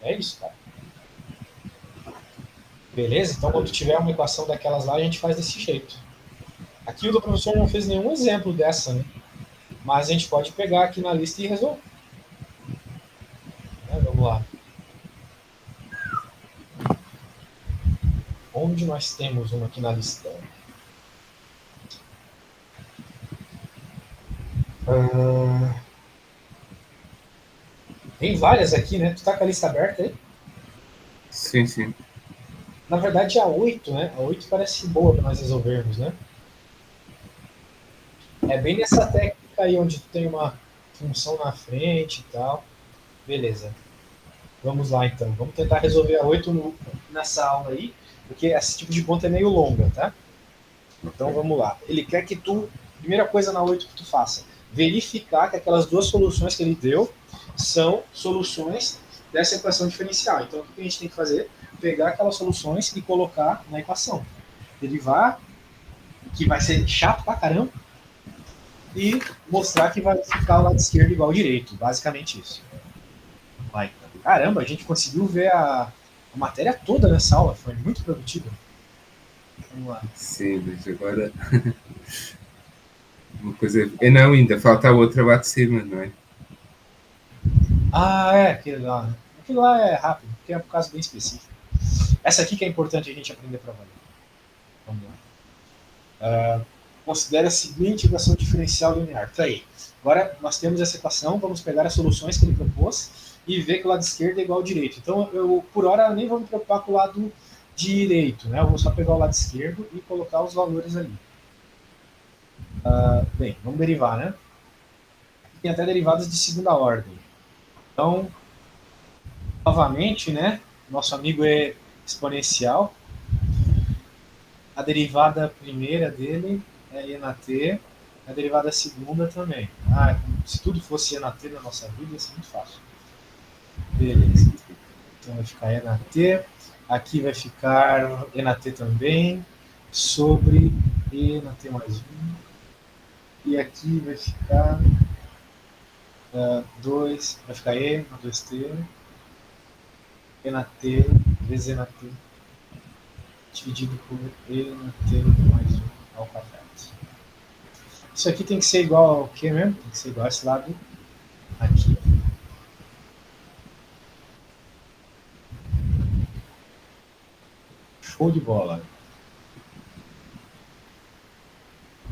é isso, cara. Beleza? Então, quando tiver uma equação daquelas lá, a gente faz desse jeito. Aqui o do professor não fez nenhum exemplo dessa, né? Mas a gente pode pegar aqui na lista e resolver. Vamos lá. Onde nós temos uma aqui na lista? Tem várias aqui, né? Tu tá com a lista aberta aí? Sim, sim. Na verdade, a 8, né? A 8 parece boa para nós resolvermos, né? É bem nessa técnica aí onde tu tem uma função na frente e tal. Beleza. Vamos lá, então. Vamos tentar resolver a 8 nessa aula aí, porque esse tipo de conta é meio longa, tá? Então, vamos lá. Ele quer que tu... Primeira coisa na 8 que tu faça, verificar que aquelas duas soluções que ele deu são soluções dessa equação diferencial. Então, o que a gente tem que fazer? Pegar aquelas soluções e colocar na equação. Derivar, que vai ser chato pra caramba, e mostrar que vai ficar o lado esquerdo igual ao direito. Basicamente isso. Vai. Caramba, a gente conseguiu ver a matéria toda nessa aula. Foi muito produtiva. Vamos lá. Sim, mas agora... uma coisa... Não, ainda falta a outra lá de cima, não é? Ah, aquilo lá. Aquilo lá é rápido, porque é por causa bem específico. Essa aqui que é importante a gente aprender para valer. Vamos lá. Considere a seguinte equação diferencial linear. Tá aí. Agora nós temos essa equação, vamos pegar as soluções que ele propôs e ver que o lado esquerdo é igual ao direito. Então, eu, por hora, nem vou me preocupar com o lado direito. Né? Eu vou só pegar o lado esquerdo e colocar os valores ali. Bem, vamos derivar, né? Tem até derivadas de segunda ordem. Então, novamente, né? Nosso amigo é exponencial. A derivada primeira dele é e na t, a derivada segunda também. Se tudo fosse e na t na nossa vida, ia ser muito fácil. Beleza. Então vai ficar e na t. Aqui vai ficar e na t também, sobre e na t mais 1. E aqui vai ficar 2 vai ficar E na 2T, E na T, vezes E na T, dividido por E na T mais 1 ao quadrado. Isso aqui tem que ser igual ao que mesmo? Tem que ser igual a esse lado aqui. Show de bola.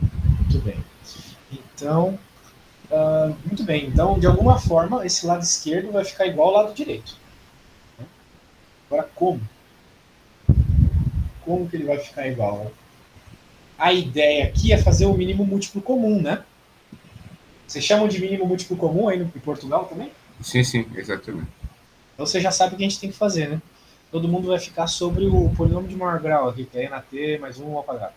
Muito bem. Então, muito bem. Então, de alguma forma, esse lado esquerdo vai ficar igual ao lado direito. Agora, como? Como que ele vai ficar igual? A ideia aqui é fazer o mínimo múltiplo comum, né? Vocês chamam de mínimo múltiplo comum aí em Portugal também? Sim, sim, exatamente. Então você já sabe o que a gente tem que fazer, né? Todo mundo vai ficar sobre o polinômio de maior grau aqui, que é E na T mais 1 ao quadrado.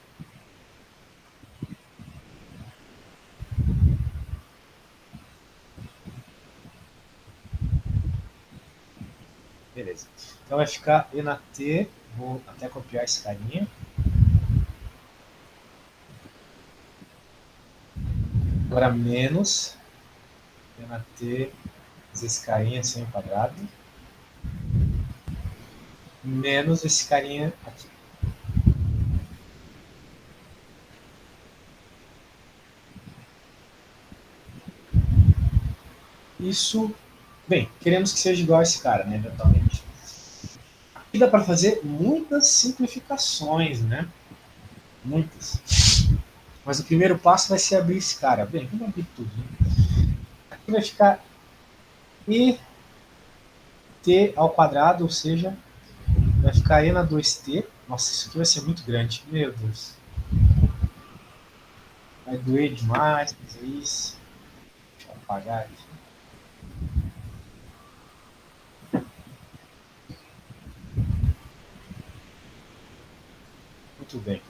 Beleza. Então vai ficar E na T, vou até copiar esse carinha. Agora menos E na T, esse carinha assim ao quadrado. Menos esse carinha aqui. Isso, bem, queremos que seja igual a esse cara, né, eventualmente. Aqui dá para fazer muitas simplificações, né? Muitas. Mas o primeiro passo vai ser abrir esse cara. Bem, vamos abrir tudo. Né? Aqui vai ficar E T ao quadrado, ou seja, vai ficar E na 2T. Nossa, isso aqui vai ser muito grande. Meu Deus. Vai doer demais fazer isso. Deixa eu apagar aqui. Muito bem.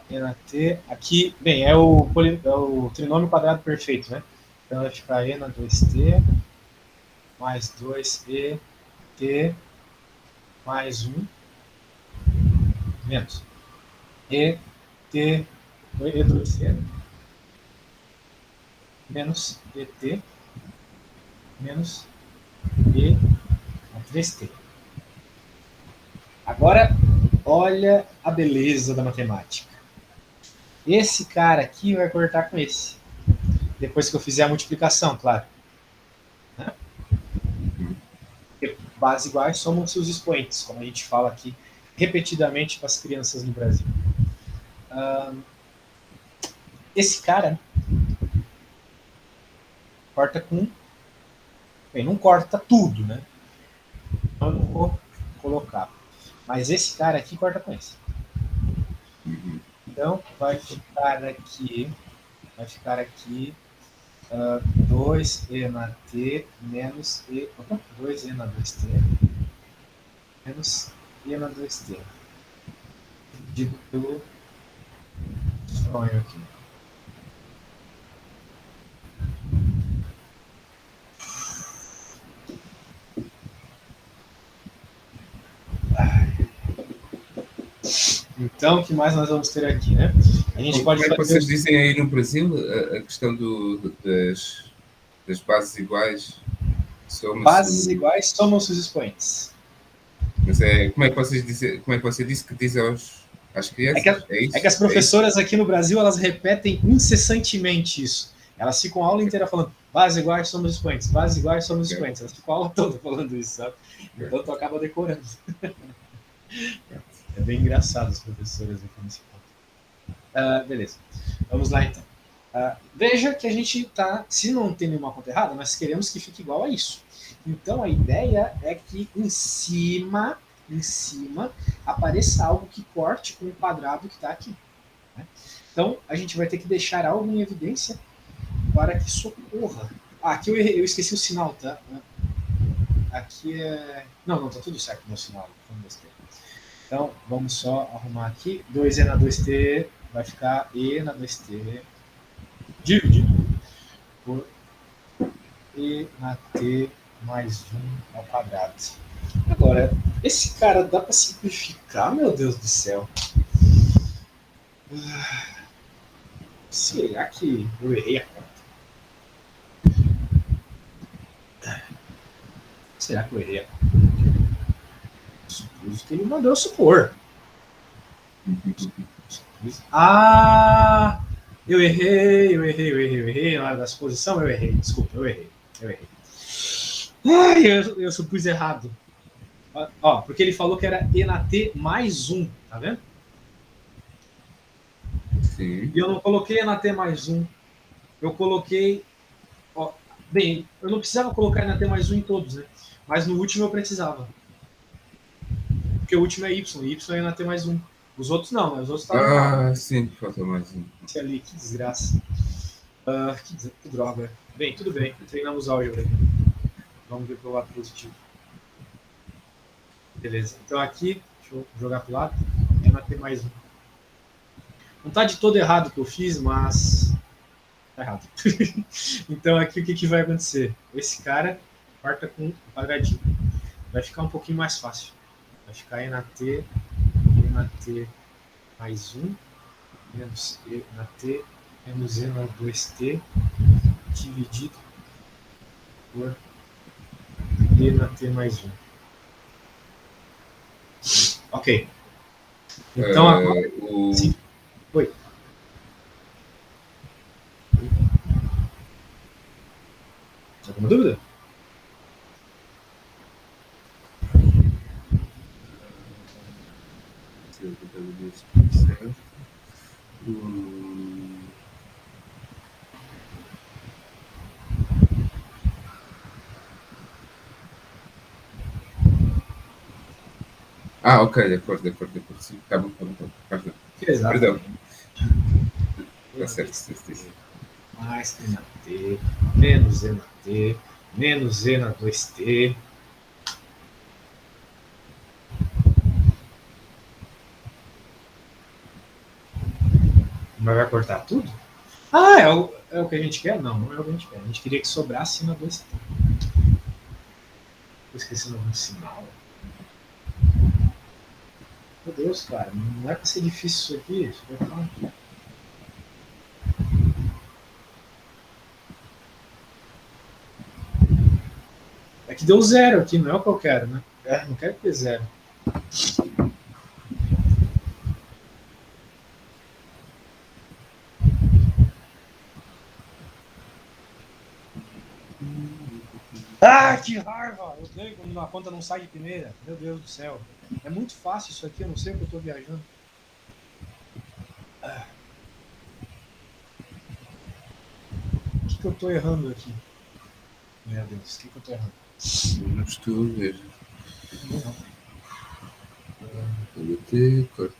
E na T. Aqui, bem, é o trinômio quadrado perfeito, né? Então vai ficar E na 2T mais 2E T mais 1 menos E T E2C menos ET menos E a 3T. Agora, olha a beleza da matemática. Esse cara aqui vai cortar com esse. Depois que eu fizer a multiplicação, claro. Né? Porque bases iguais somam seus expoentes, como a gente fala aqui repetidamente para as crianças no Brasil. Esse cara corta com... Bem, não corta tudo, né? Eu não vou colocar. Mas esse cara aqui corta com esse. Então, vai ficar aqui 2E na T menos E... Opa, 2E na 2T menos E na 2T. Dividido pelo sonho aqui. Então, o que mais nós vamos ter aqui, né? A gente pode como é que vocês dizem aí no Brasil a questão das bases iguais? Bases iguais somam-se os expoentes. Mas como é que você disse que diz às crianças? É que as professoras aqui no Brasil, elas repetem incessantemente isso. Elas ficam a aula inteira falando bases iguais somos expoentes, bases iguais somos expoentes. Elas ficam a aula toda falando isso, sabe? Então tu acaba decorando. É bem engraçado as professoras aqui nesse ponto. Beleza. Vamos lá então. Veja que a gente está, se não tem nenhuma conta errada, nós queremos que fique igual a isso. Então a ideia é que em cima apareça algo que corte com o quadrado que está aqui. Né? Então a gente vai ter que deixar algo em evidência para que isso ocorra. Aqui eu esqueci o sinal, tá? Aqui é... Não, tá tudo certo no sinal. Então vamos só arrumar aqui. 2E na 2T vai ficar E na 2T dividido por E na T mais 1 ao quadrado. Agora, esse cara dá para simplificar, meu Deus do céu. Será que eu errei a conta? Será que eu errei? Supus que ele mandou supor. Ah! Eu errei. Na hora da suposição, eu errei. Desculpa, eu errei. Ai, eu supus errado. Ó, porque ele falou que era E na T mais 1, tá vendo? Sim. E eu não coloquei E na T mais 1. Eu coloquei. Ó, bem, eu não precisava colocar E na T mais 1 em todos, né? Mas no último eu precisava. Porque o último é Y. Y é E na T mais 1. Os outros não, né? Os outros estavam errados. Sim, falta mais um. Esse ali, que desgraça. Que droga. Bem, tudo bem. Treinamos álgebra. Vamos ver pelo lado positivo. Beleza. Então aqui, deixa eu jogar pro lado. É na T mais 1. Não tá de todo errado o que eu fiz, mas tá errado. Então aqui o que vai acontecer? Esse cara corta com o quadradinho. Vai ficar um pouquinho mais fácil. Vai ficar E na T mais 1, menos E na T, menos E na 2T, dividido por E na T mais 1. Ok. Então agora... Sim. Oi. Alguma dúvida? Certo. Ok, de acordo. Sim, tá bom. Exato. Perdão. Tá certo. Mais E na T, menos E na T, menos E na 2T. Mas vai cortar tudo? Ah, é o que a gente quer? Não é o que a gente quer. A gente queria que sobrasse na 2T. Tô esquecendo algum sinal. Meu Deus, cara, não é pra ser difícil isso aqui. Isso vai ficar... É que deu 0 aqui, não é o que eu quero, né? Não quero que dê 0. Que raiva! Eu odeio quando a conta não sai de primeira. Meu Deus do céu. É muito fácil isso aqui, eu não sei o que eu tô viajando. O que eu tô errando aqui? Meu Deus, o que eu tô errando? Não estou a ver. Não. T, corta.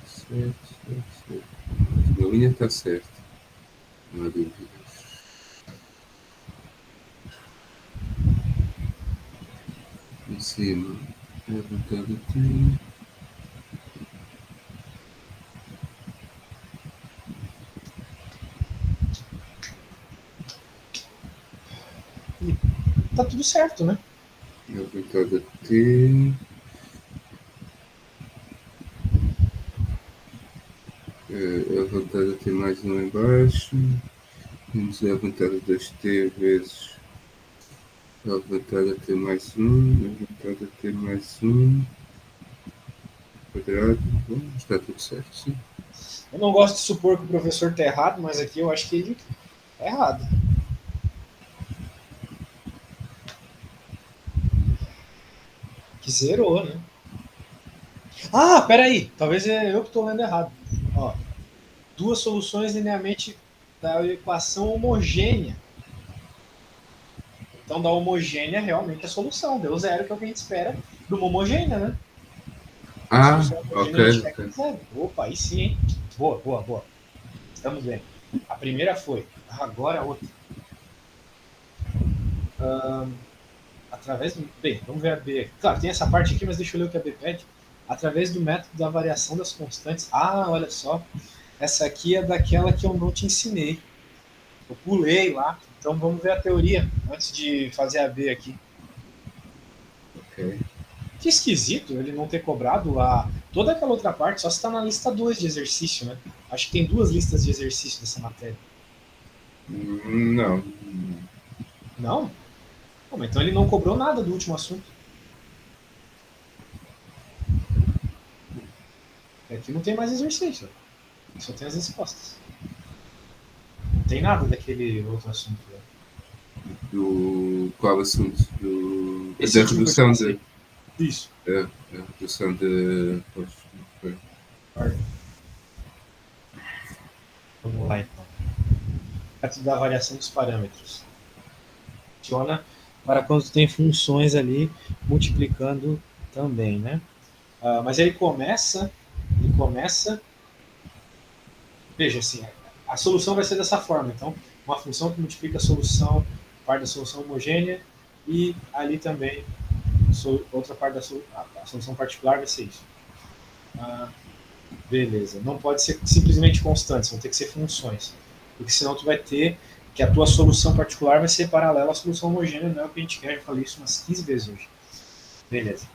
Certo. A linha está certa. Não há dúvidas. Em cima, levantar o T. Tá tudo certo, né? Levantar o T. Levantar o T mais um embaixo. Vamos levantar o 2T vezes levantar a T mais 1, levantar a T mais 1, quadrado, bom, está tudo certo, sim. Eu não gosto de supor que o professor tá errado, mas aqui eu acho que ele tá errado. Que zerou, né? Ah, peraí, talvez é eu que tô lendo errado. Ó, duas soluções linearmente da equação homogênea. Então, da homogênea, realmente é a solução. Deu 0, que é o que a gente espera de uma homogênea, né? Ok. Opa, aí sim, hein? Boa. Estamos bem. A primeira foi. Agora a outra. Através do... Bem, vamos ver a B. Claro, tem essa parte aqui, mas deixa eu ler o que a B pede. Através do método da variação das constantes. Ah, olha só. Essa aqui é daquela que eu não te ensinei. Eu pulei lá. Então vamos ver a teoria antes de fazer a B aqui. Ok. Que esquisito ele não ter cobrado toda aquela outra parte, só se está na lista 2 de exercício, né? Acho que tem 2 listas de exercício dessa matéria. Não. Não? Pô, mas então ele não cobrou nada do último assunto. Aqui não tem mais exercício. Só tem as respostas. Não tem nada daquele outro assunto. Né? Do qual assunto? Esse Da último que eu te redução passei. de. Isso. A redução de. Pois, foi. Vamos lá então. Método da variação dos parâmetros. Funciona para quando tem funções ali multiplicando também, né? Mas ele começa, veja assim, a solução vai ser dessa forma. Então, uma função que multiplica a solução, parte da solução homogênea, e ali também outra parte a solução particular vai ser isso. Beleza. Não pode ser simplesmente constantes, vão ter que ser funções. Porque senão tu vai ter que a tua solução particular vai ser paralela à solução homogênea, não é o que a gente quer, eu falei isso umas 15 vezes hoje. Beleza.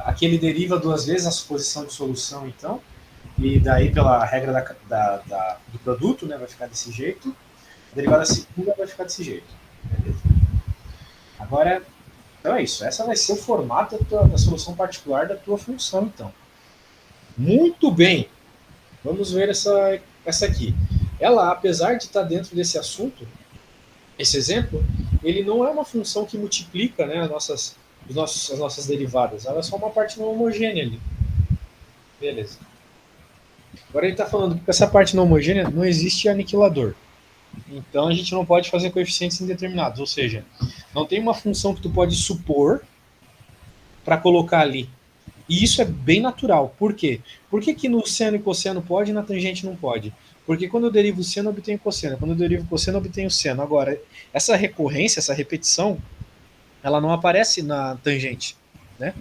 Aqui ele deriva duas vezes a suposição de solução, então, e daí pela regra do produto, né, vai ficar desse jeito. A derivada segunda vai ficar desse jeito. Beleza. Agora, então é isso. Essa vai ser o formato da solução particular da tua função, então. Muito bem. Vamos ver essa aqui. Ela, apesar de estar dentro desse assunto, esse exemplo, ele não é uma função que multiplica, né, as nossas derivadas. Ela é só uma parte não homogênea ali. Beleza. Agora ele está falando que com essa parte não homogênea não existe aniquilador. Então a gente não pode fazer coeficientes indeterminados. Ou seja, não tem uma função que tu pode supor para colocar ali. E isso é bem natural. Por quê? Por que no seno e cosseno pode e na tangente não pode? Porque quando eu derivo o seno, eu obtenho cosseno. Quando eu derivo o cosseno, eu obtenho seno. Agora, essa recorrência, essa repetição, ela não aparece na tangente. Né?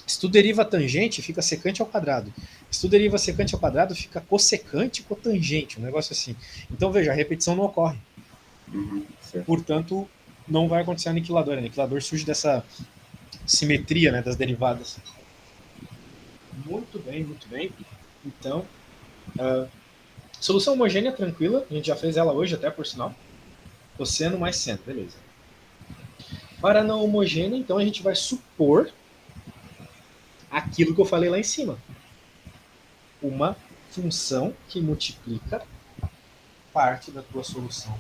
Se tu deriva a tangente, fica secante ao quadrado. Se tu deriva secante ao quadrado, fica cossecante cotangente. Um negócio assim. Então, veja, a repetição não ocorre. Portanto, não vai acontecer aniquilador. O aniquilador surge dessa simetria, né, das derivadas. Muito bem, muito bem. Então, solução homogênea tranquila, a gente já fez ela hoje até, por sinal. Cosseno mais seno, beleza. Para não homogênea, então a gente vai supor aquilo que eu falei lá em cima. Uma função que multiplica parte da tua solução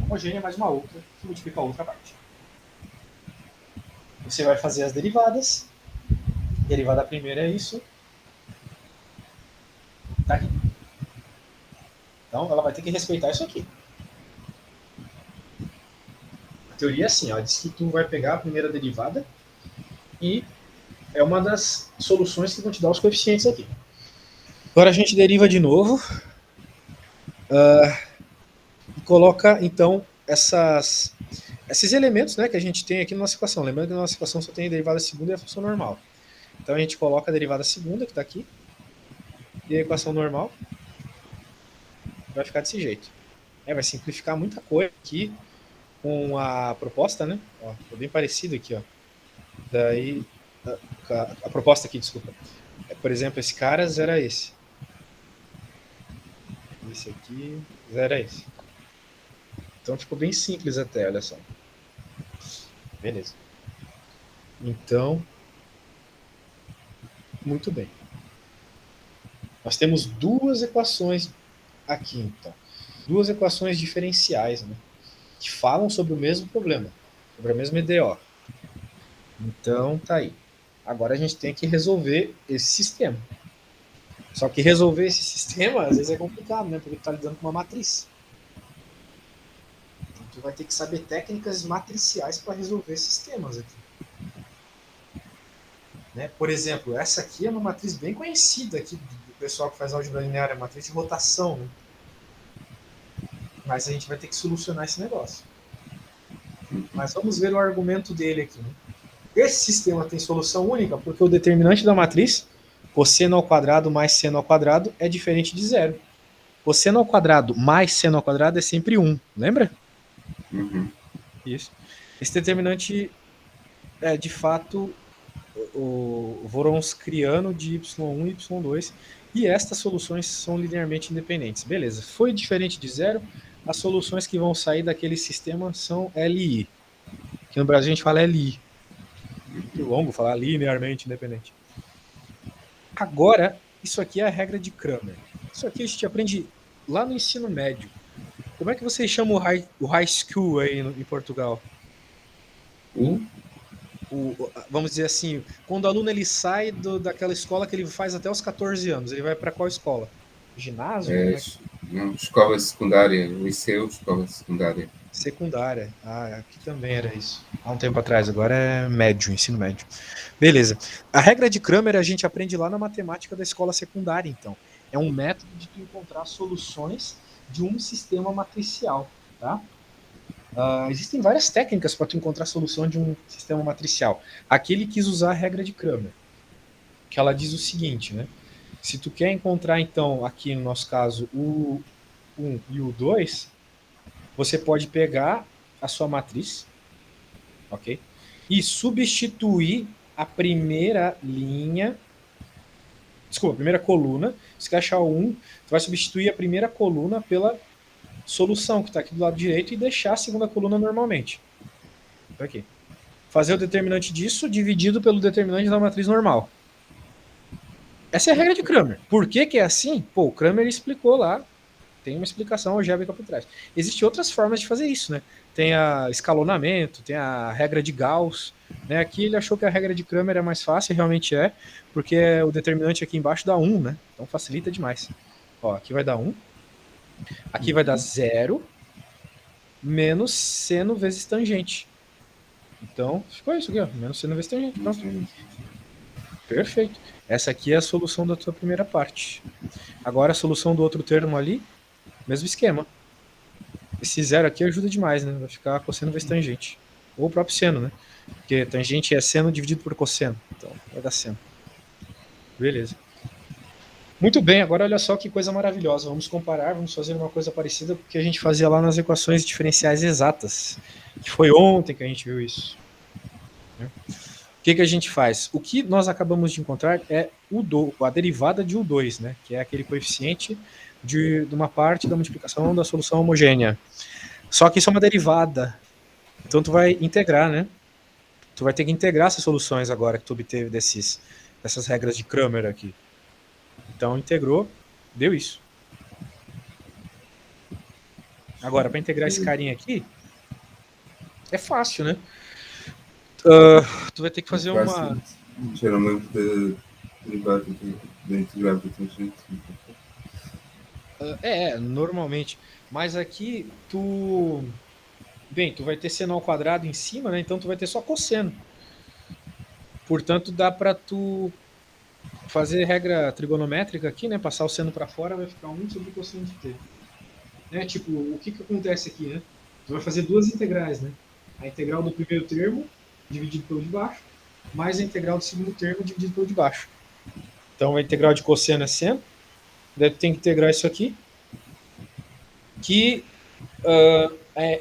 homogênea mais uma outra que multiplica a outra parte. Você vai fazer as derivadas. A derivada primeira é isso. Tá aqui. Então, ela vai ter que respeitar isso aqui. A teoria é assim, ela diz que tu vai pegar a primeira derivada e é uma das soluções que vão te dar os coeficientes aqui. Agora a gente deriva de novo e coloca, então, esses elementos, né, que a gente tem aqui na nossa equação. Lembrando que na nossa equação só tem a derivada segunda e a função normal. Então a gente coloca a derivada segunda, que está aqui, e a equação normal vai ficar desse jeito. Vai simplificar muita coisa aqui com a proposta, né? Ó, tô bem parecido aqui, ó. Daí, a proposta aqui, desculpa. Por exemplo, esse cara zera esse. Esse aqui zera esse. Então ficou bem simples até, olha só. Beleza. Então, muito bem. Nós temos duas equações aqui, então. Duas equações diferenciais, né? Que falam sobre o mesmo problema, sobre a mesma EDO. Então, tá aí. Agora a gente tem que resolver esse sistema. Só que resolver esse sistema, às vezes é complicado, né? Porque tu tá lidando com uma matriz. Então, tu vai ter que saber técnicas matriciais para resolver sistemas aqui. Né? Por exemplo, essa aqui é uma matriz bem conhecida aqui do pessoal que faz álgebra linear, é a matriz de rotação. Né? Mas a gente vai ter que solucionar esse negócio. Mas vamos ver o argumento dele aqui. Né? Esse sistema tem solução única porque o determinante da matriz, cosseno ao quadrado mais seno ao quadrado, é diferente de zero. Cosseno ao quadrado mais seno ao quadrado é sempre 1, lembra? Isso. Esse determinante é, de fato, o Wronskiano de y1 e y2, e estas soluções são linearmente independentes. Beleza, foi diferente de zero, as soluções que vão sair daquele sistema são LI. Aqui no Brasil a gente fala LI. Muito longo falar linearmente independente. Agora, isso aqui é a regra de Cramer. Isso aqui a gente aprende lá no ensino médio. Como é que vocês chamam o high school aí em Portugal? Vamos dizer assim, quando o aluno ele sai daquela escola que ele faz até os 14 anos, ele vai para qual escola? Ginásio? Não, escola secundária, liceu, escola secundária. Secundária. Aqui também era isso. Há um tempo atrás, agora é médio, ensino médio. Beleza. A regra de Cramer a gente aprende lá na matemática da escola secundária, então. É um método de tu encontrar soluções de um sistema matricial, tá? Existem várias técnicas para tu encontrar a solução de um sistema matricial. Aqui ele quis usar a regra de Cramer, que ela diz o seguinte, né? Se tu quer encontrar, então, aqui no nosso caso, o 1 e o 2, você pode pegar a sua matriz, ok? E substituir a primeira linha, desculpa, a primeira coluna. Se quer achar o 1, tu vai substituir a primeira coluna pela solução que está aqui do lado direito e deixar a segunda coluna normalmente. Então, aqui. Fazer o determinante disso dividido pelo determinante da matriz normal. Essa é a regra de Cramer. Por que é assim? Pô, o Cramer explicou lá. Tem uma explicação algébrica por trás. Existem outras formas de fazer isso, né? Tem a escalonamento, tem a regra de Gauss. Né? Aqui ele achou que a regra de Cramer é mais fácil, realmente é, porque o determinante aqui embaixo dá 1, né? Então facilita demais. Ó, aqui vai dar 1. Aqui vai dar 0 menos seno vezes tangente. Então, ficou isso aqui, ó. Menos seno vezes tangente. Pronto. Perfeito. Essa aqui é a solução da tua primeira parte. Agora a solução do outro termo ali, mesmo esquema. Esse 0 aqui ajuda demais, né? Vai ficar cosseno vezes tangente. Ou o próprio seno, né? Porque tangente é seno dividido por cosseno. Então, vai dar seno. Beleza. Muito bem, agora olha só que coisa maravilhosa. Vamos comparar, vamos fazer uma coisa parecida com o que a gente fazia lá nas equações diferenciais exatas. Que foi ontem que a gente viu isso. O que a gente faz? O que nós acabamos de encontrar é a derivada de U2, né? Que é aquele coeficiente de uma parte da multiplicação da solução homogênea. Só que isso é uma derivada. Então tu vai integrar, né? Tu vai ter que integrar essas soluções agora que tu obteve dessas regras de Cramer aqui. Então integrou, deu isso. Agora, para integrar esse carinha aqui, é fácil, né? Tu vai ter que fazer uma... Geralmente da derivada da integral da tangente. Normalmente. Mas aqui tu vai ter seno ao quadrado em cima, né? Então tu vai ter só cosseno. Portanto, dá para tu fazer regra trigonométrica aqui, né? Passar o seno para fora, vai ficar 1 sobre cosseno de t. Né? Tipo, o que acontece aqui, né? Tu vai fazer duas integrais, né? A integral do primeiro termo dividido pelo de baixo, mais a integral do segundo termo dividido pelo de baixo. Então, a integral de cosseno é seno. Daí tu tem que integrar isso aqui, que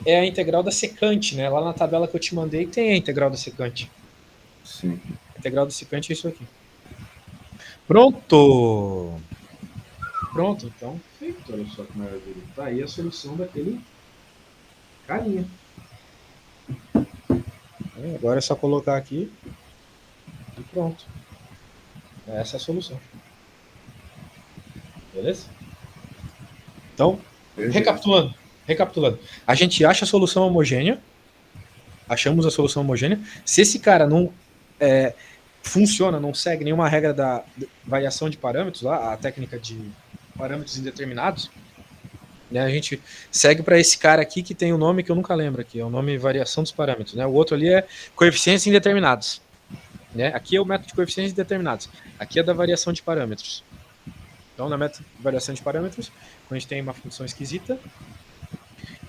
é a integral da secante, né? Lá na tabela que eu te mandei tem a integral da secante. Sim. A integral da secante é isso aqui. Pronto, então feito. Olha só que maravilha. Tá aí a solução daquele carinha. Agora é só colocar aqui e pronto. Essa é a solução. Beleza? Então, recapitulando. A gente acha a solução homogênea. Achamos a solução homogênea. Se esse cara não funciona, não segue nenhuma regra da variação de parâmetros, lá, a técnica de parâmetros indeterminados, né, a gente segue para esse cara aqui que tem o nome que eu nunca lembro aqui, é o nome variação dos parâmetros. Né? O outro ali é coeficientes indeterminados. Né? Aqui é o método de coeficientes indeterminados. Aqui é da variação de parâmetros. Então, na método de variação de parâmetros, quando a gente tem uma função esquisita,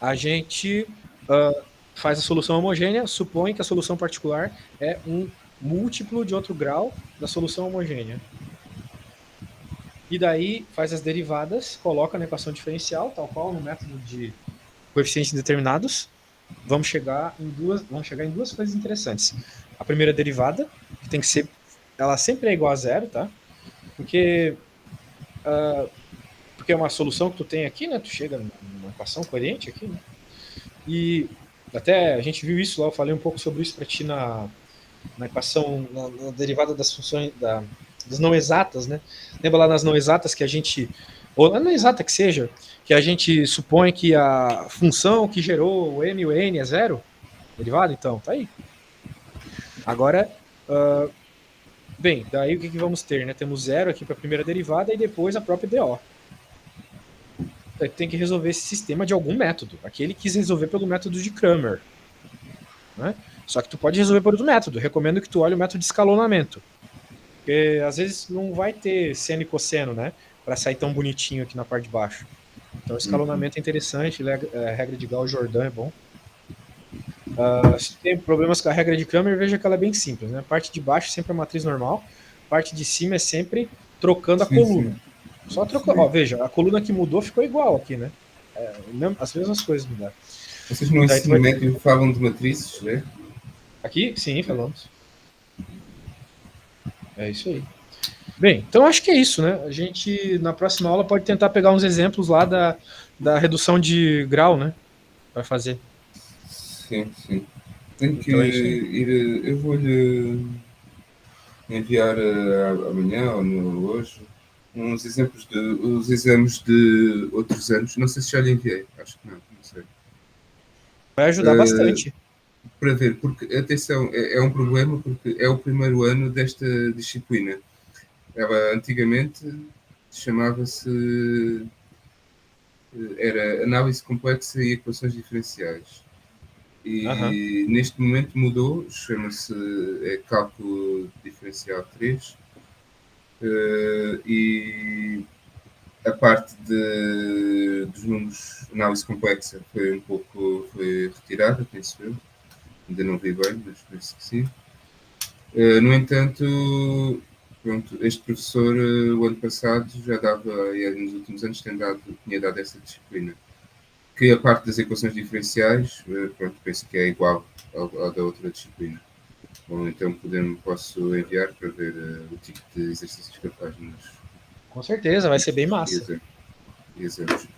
a gente faz a solução homogênea, supõe que a solução particular é um múltiplo de outro grau da solução homogênea. E daí faz as derivadas, coloca na equação diferencial, tal qual no método de coeficientes indeterminados. Vamos chegar em duas coisas interessantes. A primeira derivada, que tem que ser, ela sempre é igual a zero, tá? Porque porque é uma solução que tu tem aqui, né? Tu chega numa equação coerente aqui, né? E até a gente viu isso lá, eu falei um pouco sobre isso para ti na equação, na derivada das funções das não exatas, né? Lembra lá nas não exatas que a gente, ou na não exata que seja, que a gente supõe que a função que gerou o m e o n é zero? Derivada? Então, tá aí. Agora, bem, daí o que vamos ter, né? Temos zero aqui para a primeira derivada e depois a própria DO. Tem que resolver esse sistema de algum método. Aqui ele quis resolver pelo método de Cramer, né? Só que tu pode resolver por outro método. Recomendo que tu olhe o método de escalonamento. Porque às vezes não vai ter seno e cosseno, né? Para sair tão bonitinho aqui na parte de baixo. Então o escalonamento é interessante, a regra de Gauss-Jordan é bom. Se tem problemas com a regra de Cramer, veja que ela é bem simples, né? A parte de baixo sempre é matriz normal, a parte de cima é sempre trocando a coluna. Sim. Só trocando. Ó, veja, a coluna que mudou ficou igual aqui, né? As mesmas coisas mudaram. Vocês no ensino médio falam de matrizes, né? Aqui, sim, falamos. É isso aí. Bem, então acho que é isso, né? A gente, na próxima aula, pode tentar pegar uns exemplos lá da redução de grau, né? Para fazer. Sim, sim. Tenho que ir. Eu vou-lhe enviar amanhã ou hoje uns exemplos os exames de outros anos. Não sei se já lhe enviei, acho que não sei. Vai ajudar bastante. Para ver, porque, atenção, é um problema porque é o primeiro ano desta disciplina. Ela antigamente chamava-se era análise complexa e equações diferenciais. E neste momento mudou, chama-se cálculo diferencial 3. E a parte dos números, análise complexa, foi retirada, penso eu. Ainda não vi bem, mas penso que sim. No entanto, pronto, este professor, o ano passado, já dava, e nos últimos anos, tinha dado essa disciplina. Que a parte das equações diferenciais, pronto, penso que é igual ao da outra disciplina. Bom, então posso enviar para ver o tipo de exercícios que eu faço. Com certeza, vai ser bem massa. Exames.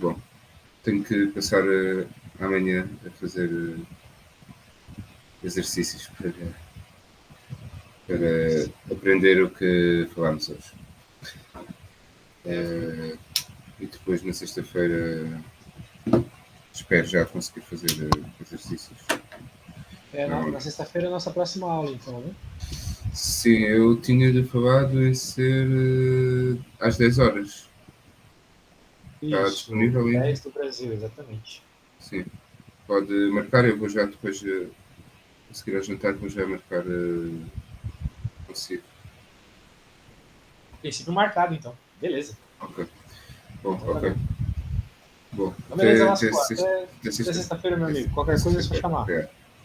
Bom, tenho que passar amanhã a fazer exercícios para aprender o que falámos hoje. E depois na sexta-feira espero já conseguir fazer exercícios. Na sexta-feira é a nossa próxima aula, então, né? Sim, eu tinha-lhe falado em ser às 10 horas. Está disponível ainda? 10 do Brasil, exatamente. Sim. Pode marcar, eu vou já depois, a seguir ao jantar, vou já marcar consigo. Princípio marcado, então. Beleza. Ok. Bom, então, ok. Bom, então, beleza, até sexta-feira, meu amigo. Qualquer coisa é só chamar.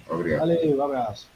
Obrigado. Valeu, um abraço.